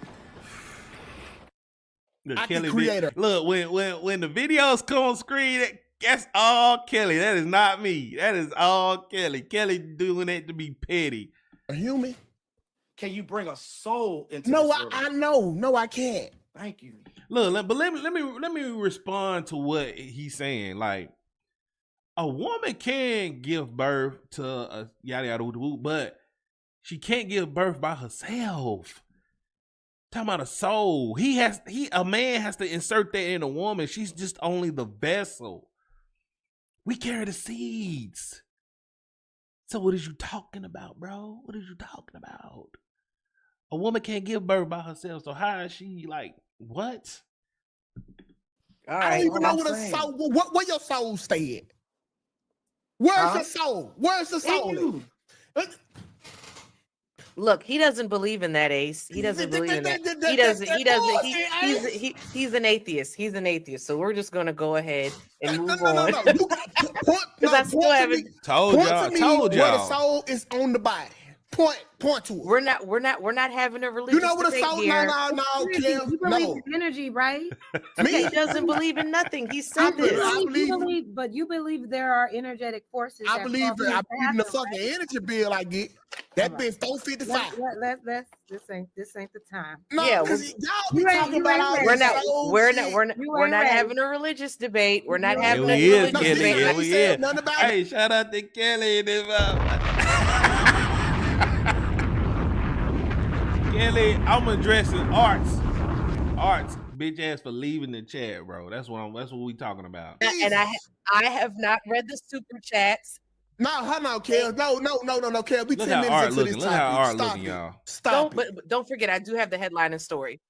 Look, I Kelly can create her. Look, when the videos come on screen, that's all Kelly. That is not me. That is all Kelly. Kelly doing it to be petty. A human? Can you bring a soul into No, this world? I know. No, I can't. Thank you. Look, but let me respond to what he's saying. Like, a woman can give birth to a yada yada woo, but she can't give birth by herself. Talking about a soul. A man has to insert that in a woman. She's just only the vessel. We carry the seeds. So what is you talking about, bro? What are you talking about? A woman can't give birth by herself. So how is she like, what? I don't even know what a soul. Where your soul stay at? Where's your soul? Where's the soul? Look, he doesn't believe in that, Ace. He doesn't believe in that. He doesn't. He's an atheist. He's an atheist. So we're just gonna go ahead and move on. Because I still haven't told y'all. Where the soul is on the body. Point to it. We're not having a religious You know what a soul? here. No, You Kim. believe No. in energy, right? He doesn't believe in nothing. He said this. But you believe there are energetic forces. I believe in the fucking energy bill I get. That been 455. This ain't the time. No, Yeah, because y'all be you ain't- talking you about ain't all ready. this we're old shit. not having a religious debate. We're not Here having a we is, religious Kelly. debate. Here we is. Nothing about Hey, shout out to Kelly in this Kelly, I'm addressing Arts, bitch ass for leaving the chat, bro. That's what we talking about. And I have not read the super chats. No, hold on, Kel. No, Kel. We Look 10 how minutes Art into looking. this Look topic. how Art Stop looking, it. y'all. Stop it. But don't forget, I do have the headline and story.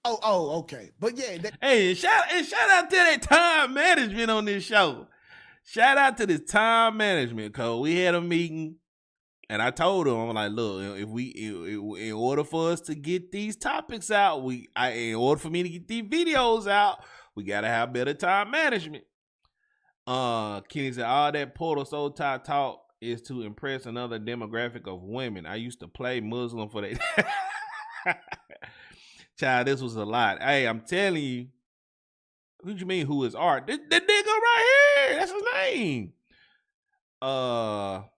Oh, okay. But yeah. Hey, shout out to that time management on this show. Shout out to this time management, cause we had a meeting, and I told him, I'm like, look, in order for us to get these topics out, in order for me to get these videos out, we gotta have better time management. Kenny said, all that Portal Soul Tie talk is to impress another demographic of women. I used to play Muslim for that. Child, this was a lot. Hey, I'm telling you. What you mean, who is Art? The nigga right here. That's his name. All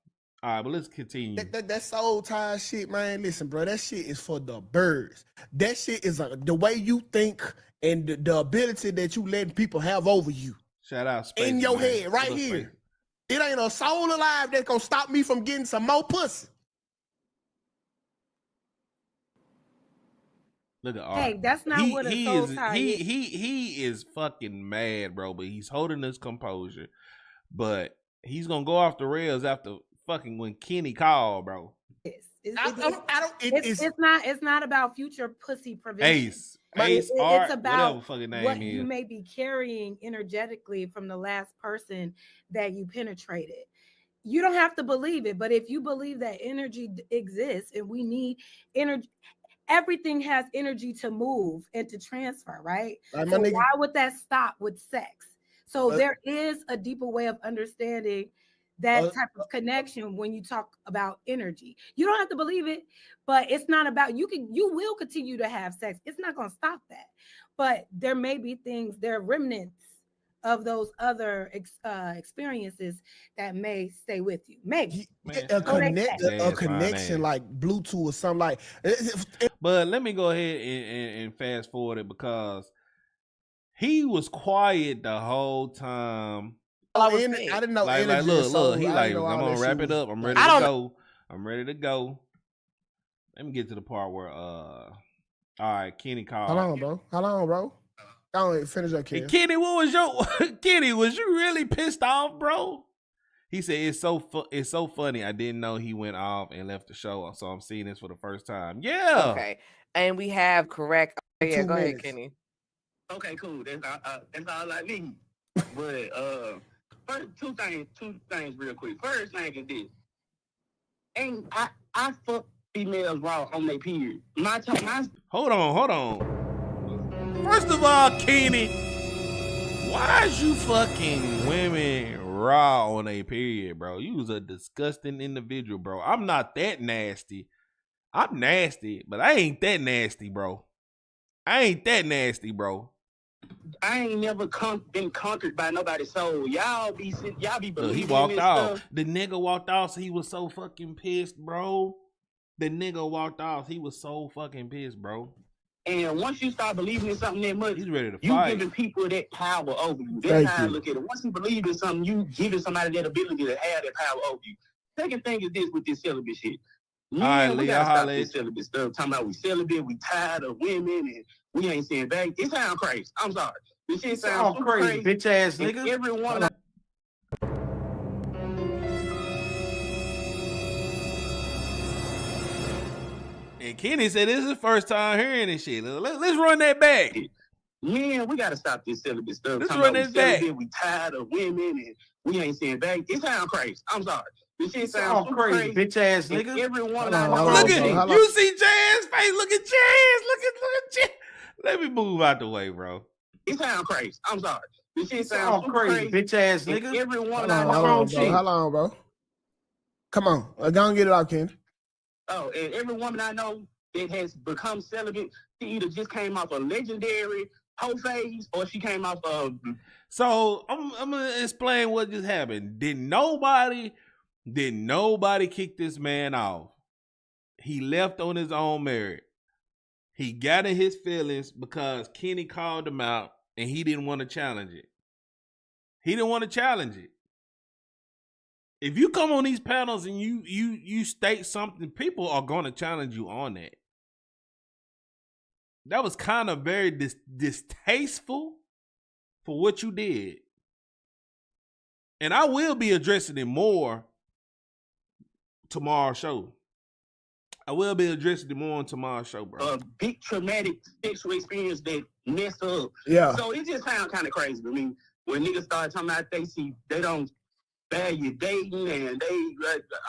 right, but let's continue. That soul tie shit, man. Listen, bro, that shit is for the birds. That shit is the way you think and the ability that you letting people have over you. Shout out Space in your man. head, right Look, here. Space. It ain't a soul alive that's gonna stop me from getting some more pussy. Look at Art. Hey, that's not what a soul tie is. He is fucking mad, bro, but he's holding his composure. But he's gonna go off the rails after fucking when Kenny called, bro. It's not about future pussy prevention. Ace, Art, it's about whatever fucking name what is. you may be carrying energetically from the last person that you penetrated. You don't have to believe it, but if you believe that energy exists and we need energy, everything has energy to move and to transfer, right? Right, so nigga. why would that stop with sex? So there is a deeper way of understanding that type of connection when you talk about energy. You don't have to believe it, but it's not about you will continue to have sex. It's not going to stop that. But there may be things, there are remnants of those other experiences that may stay with you. Maybe a connection like Bluetooth or something like. But let me go ahead and fast forward it because he was quiet the whole time. I didn't know. Like look. He like, I'm gonna wrap it up. I'm ready to go. I'm ready to go. Let me get to the part where all right, Kenny called. Hold on, bro. Go ahead, finish up, Kenny. Hey, Kenny, what was your Kenny? Was you really pissed off, bro? He said it's so funny. I didn't know he went off and left the show, so I'm seeing this for the first time. Yeah. Okay, and we have correct. Oh, yeah, go ahead, Kenny. Okay, cool. That's all I need. But first, two things real quick. First thing is this. And I fuck females raw on their period. Hold on. First of all, Kenny, why is you fucking women raw on a period, bro? You was a disgusting individual, bro. I'm not that nasty. I'm nasty, but I ain't that nasty, bro. I ain't never been conquered by nobody's soul. Y'all be believing. Look, he walked off. The nigga walked off, so he was so fucking pissed, bro. The nigga walked off. He was so fucking pissed, bro. And once you start believing in something that much, he's ready to you fight. Giving people that power over you. That's how I look at it. Once you believe in something, you giving somebody that ability to have that power over you. Second thing is this with this celibate shit. Man, all right, we Leo, gotta stop this celibate stuff. Talking about we celibate, we tired of women, and we ain't saying back. It sounds crazy. I'm sorry. This shit sounds crazy, bitch ass nigga. Everyone. And Kenny said this is his first time hearing this shit. Let's run that back. Man, we gotta stop this celibate stuff. Let's run this back. We tired of women, and we ain't saying back. It sounds crazy. I'm sorry. This shit sounds crazy, bitch ass and nigga. Everyone Look at you see Jan's face. Look at Jan's. Look at Jan. Let me move out the way, bro. It sounds crazy. I'm sorry. This shit sounds crazy, bitch ass nigga. Everyone Hold on, bro. Come on, go and get it out, Ken. Oh, and every woman I know that has become celibate, she either just came off a legendary hoe phase or she came off of. So I'm gonna explain what just happened. Did nobody Did nobody kick this man off? He left on his own merit. He got in his feelings because Kenny called him out and he didn't want to challenge it. He didn't want to challenge it. If you come on these panels and you state something, people are going to challenge you on that. That was kind of very distasteful for what you did. And I will be addressing it more tomorrow's show. I will be addressing it more on tomorrow's show, bro. A big traumatic sexual experience that messed up. Yeah. So it just sounds kind of crazy to me when niggas start talking about they don't value dating and they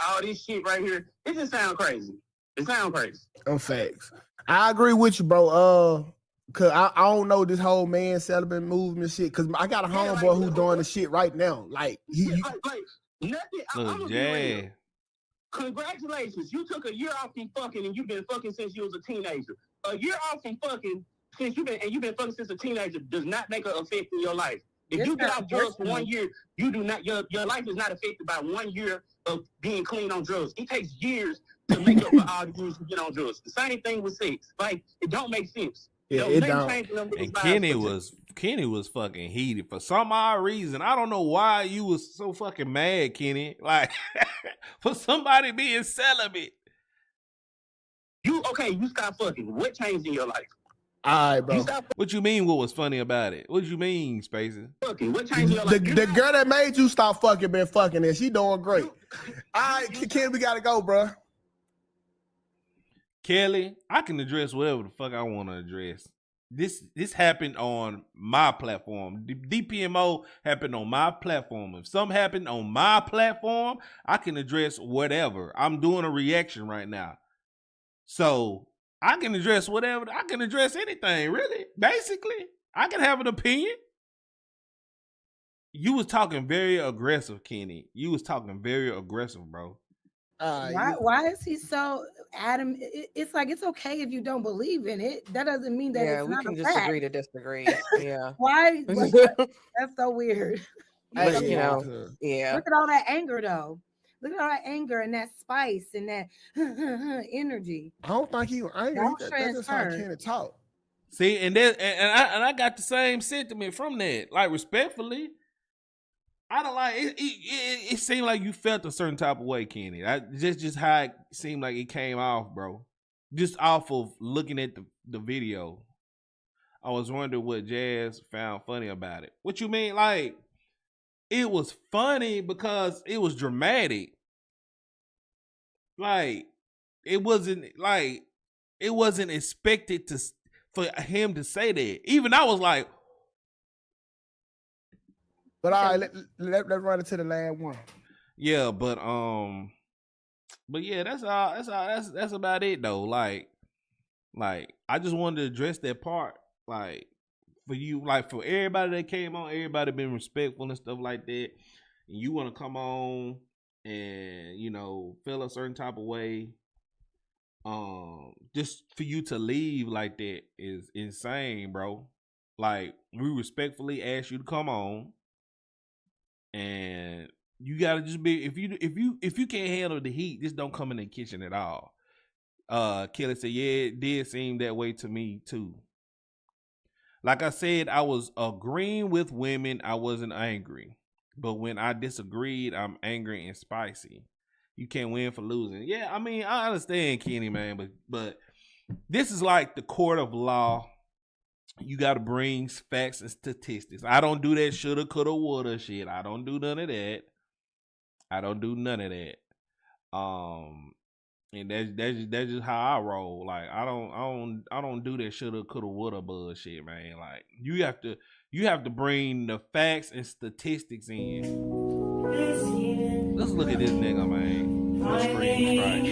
all this shit right here. It just sounds crazy. It sounds crazy. On facts. I agree with you, bro. Cause I don't know this whole man celibate movement shit. Cause I got a homeboy who doing the shit right now. Like nothing. Look, Jay. Congratulations, you took a year off from fucking and you've been fucking since you was a teenager. A year off from fucking since you've been fucking since a teenager does not make an effect in your life. If you get off drugs for 1 year, you do not. Your life is not affected by 1 year of being clean on drugs. It takes years to make up for all the years you get on drugs. The same thing with sex. Like it don't make sense. Yeah, it don't. And Kenny was fucking heated for some odd reason. I don't know why you was so fucking mad, Kenny. Like for somebody being celibate. You stop fucking. What changed in your life? All right, bro. What you mean? What was funny about it? What you mean, Spacey? Fucking. What changed in your life? The girl that made you stop fucking been fucking, and she doing great. All right, Ken, we gotta go, bro. Kelly, I can address whatever the fuck I want to address. This happened on my platform. DPMO happened on my platform. If something happened on my platform, I can address whatever. I'm doing a reaction right now. So I can address whatever. I can address anything, really. Basically, I can have an opinion. You was talking very aggressive, Kenny. You was talking very aggressive, bro. Why is he so adamant? It's like it's okay if you don't believe in it. That doesn't mean that it's not a fact. We can disagree to disagree. Yeah. Why? That's so weird. But, yeah. Yeah. Look at all that anger, though. Look at all that anger and that spice and that energy. I don't think he was angry. That's just how Kenny talk. See, and I got the same sentiment from that. Like respectfully. I don't like it. It seemed like you felt a certain type of way, Kenny. Just how it seemed like it came off, bro. Just off of looking at the video. I was wondering what Jazz found funny about it. What you mean? Like, it was funny because it was dramatic. Like, it wasn't expected for him to say that. Even I was like, but all right, let's run into the last one. Yeah, but yeah, that's about it though. Like I just wanted to address that part. Like for you, like for everybody that came on, everybody been respectful and stuff like that. And you want to come on and feel a certain type of way. Just for you to leave like that is insane, bro. Like we respectfully ask you to come on. And you gotta just be if you can't handle the heat, just don't come in the kitchen at all. Kelly said, yeah, it did seem that way to me too. Like I said, I was agreeing with women, I wasn't angry. But when I disagreed, I'm angry and spicy. You can't win for losing. Yeah, I mean, I understand, Kenny, man, but this is like the court of law. You got to bring facts and statistics. I don't do that shoulda, coulda, woulda shit. I don't do none of that. And that's just how I roll. Like I don't do that shoulda, coulda, woulda bullshit, man. Like you have to bring the facts and statistics in. Let's look at this nigga, man. Let's scream Christ.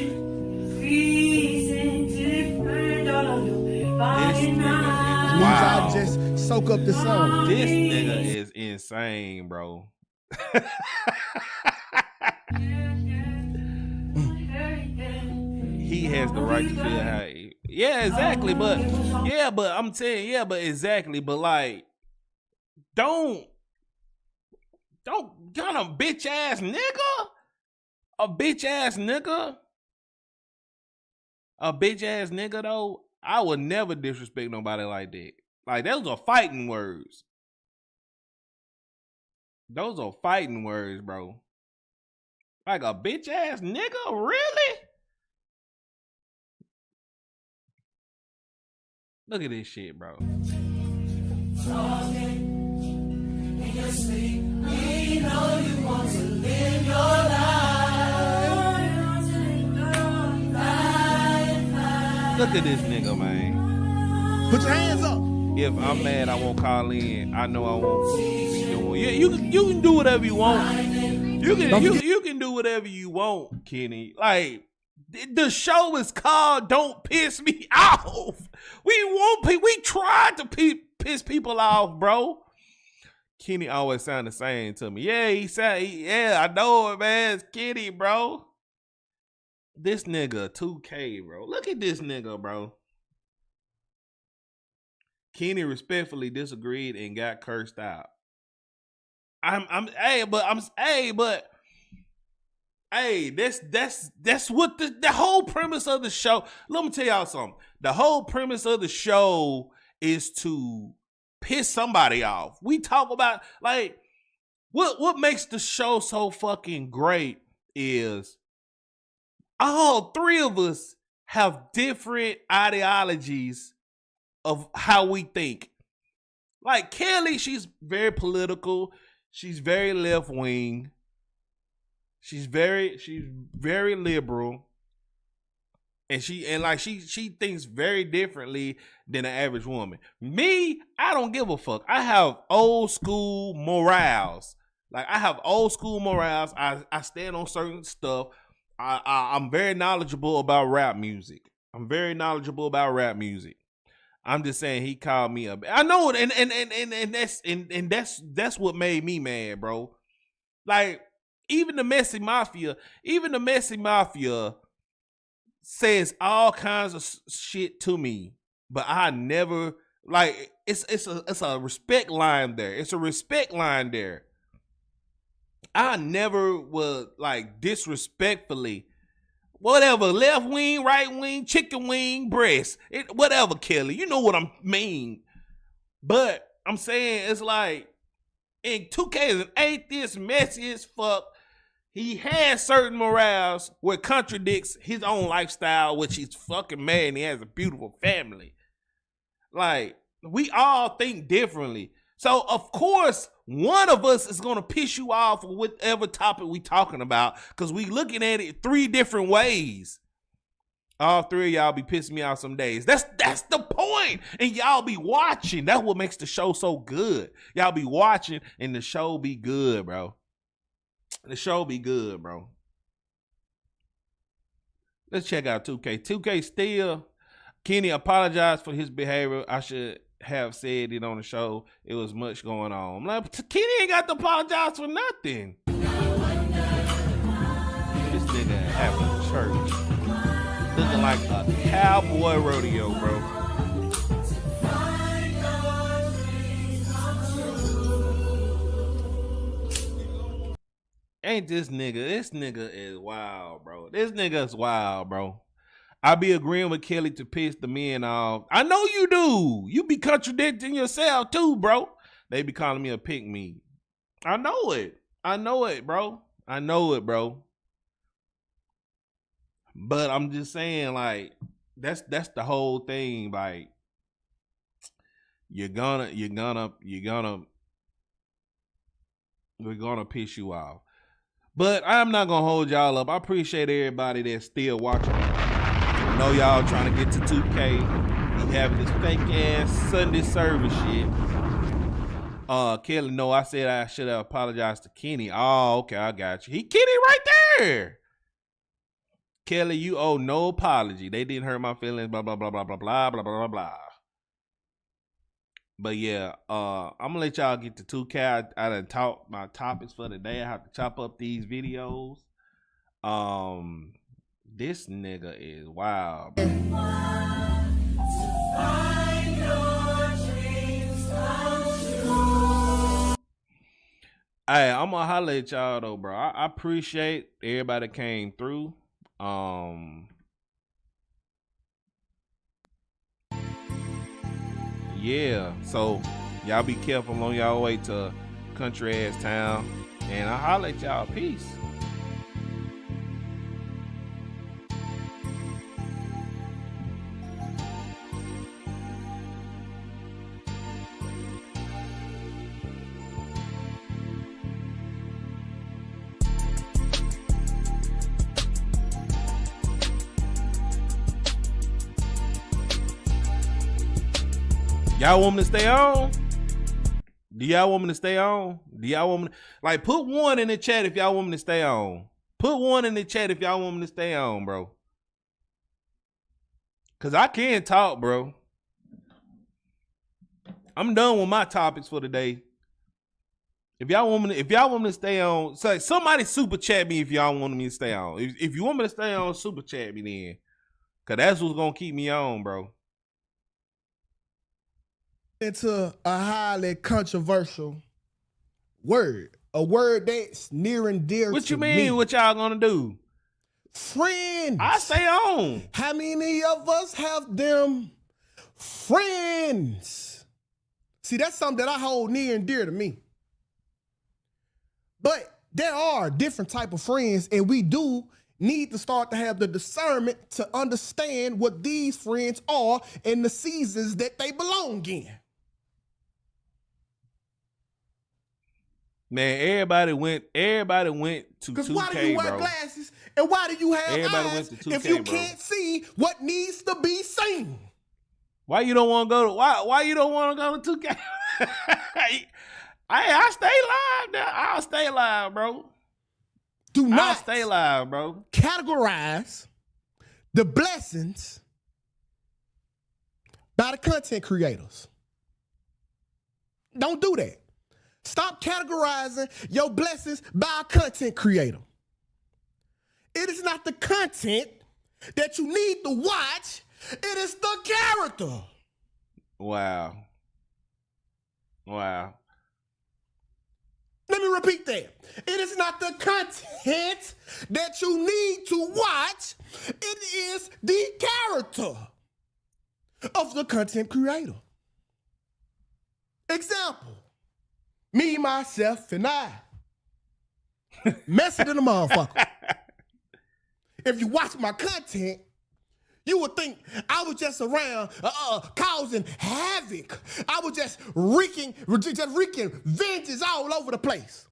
This nigga. Wow. Just soak up the song. This nigga is insane, bro. He has the right to feel how exactly. But I'm saying, exactly. But like, don't kind of bitch ass nigga. A bitch ass nigga. A bitch ass nigga though. I would never disrespect nobody like that. Like those are fighting words. Those are fighting words, bro. Like a bitch ass nigga, really? Look at this shit, bro. Look at this nigga, man. Put your hands up. If I'm mad, I won't call in. I know I won't be doing. You can do whatever you want. You can do whatever you want, Kenny. Like the show is called "Don't Piss Me Off." We tried to piss people off, bro. Kenny always sound the same to me. Yeah, I know it, man. It's Kenny, bro. This nigga 2K, bro. Look at this nigga, bro. Kenny respectfully disagreed and got cursed out. That's what the whole premise of the show. Let me tell y'all something. The whole premise of the show is to piss somebody off. We talk about like what makes the show so fucking great is all three of us have different ideologies of how we think. Like Kelly, she's very political. She's very left wing. She's very liberal. And she thinks very differently than an average woman. Me, I don't give a fuck. I have old school morals. Like I have old school morals. I stand on certain stuff. I'm very knowledgeable about rap music. I'm just saying he called me up. I know it, and that's what made me mad, bro. Like even the messy mafia says all kinds of shit to me, but I never like it's a respect line there. It's a respect line there. I never would like disrespectfully, whatever, left wing, right wing, chicken wing, breast, whatever, Kelly. You know what I mean. But I'm saying it's like, and 2K is an atheist, messy as fuck. He has certain morals where contradicts his own lifestyle, which he's fucking mad and he has a beautiful family. Like, we all think differently. So, of course, one of us is going to piss you off with whatever topic we talking about because we looking at it three different ways. All three of y'all be pissing me off some days. That's the point. And y'all be watching. That's what makes the show so good. Y'all be watching and the show be good, bro. The show be good, bro. Let's check out 2K. 2K still. Kenny apologized for his behavior. I should have said it on the show. It was much going on. I'm like, Kenny ain't got to apologize for nothing. This nigga having church. Looking like a cowboy rodeo, bro. Ain't this nigga is wild, bro. This nigga's wild, bro. I be agreeing with Kelly to piss the men off. I know you do. You be contradicting yourself too, bro. They be calling me a pick me. I know it, bro. I know it, bro. But I'm just saying, like, that's the whole thing. Like, we're gonna piss you off. But I'm not gonna hold y'all up. I appreciate everybody that's still watching. I know y'all trying to get to 2K. We having this fake ass Sunday service shit. Kelly, no, I said I should have apologized to Kenny. Oh, okay, I got you. Kenny right there. Kelly, you owe no apology. They didn't hurt my feelings, blah, blah, blah, blah, blah, blah, blah, blah, blah. But yeah, I'm gonna let y'all get to 2K. I done talked my topics for the day. I have to chop up these videos. This nigga is wild. Hey, I'm gonna holler at y'all though, bro. I appreciate everybody that came through. Yeah. So y'all be careful on y'all way to country ass town. And I holler at y'all. Peace. Y'all want me to stay on? Do y'all want me to stay on? Do y'all want me to, like, put one in the chat if y'all want me to stay on. Put one in the chat if y'all want me to stay on, bro. Cause I can't talk, bro. I'm done with my topics for today. If y'all want me to stay on, so somebody super chat me if y'all want me to stay on. If you want me to stay on, super chat me then. Cause that's what's gonna keep me on, bro. Into a highly controversial word. A word that's near and dear to me. What you mean? What y'all gonna do? Friends. I stay on. How many of us have them friends? See, that's something that I hold near and dear to me. But there are different type of friends, and we do need to start to have the discernment to understand what these friends are and the seasons that they belong in. Man, everybody went to 2K, because why do you wear bro. glasses and why do you have Everybody eyes went to 2K, if you bro. can't see what needs to be seen? Why you don't want to go to why you don't want to go to 2K? I stay live now. I'll stay live, bro. Do not I'll stay live, bro. categorize the blessings by the content creators. Don't do that. Stop categorizing your blessings by a content creator. It is not the content that you need to watch. It is the character. Wow. Wow. Let me repeat that. It is not the content that you need to watch. It is the character of the content creator. Example. Me, myself, and I. Messy than a motherfucker. If you watch my content, you would think I was just around causing havoc. I was just wreaking vengeance all over the place.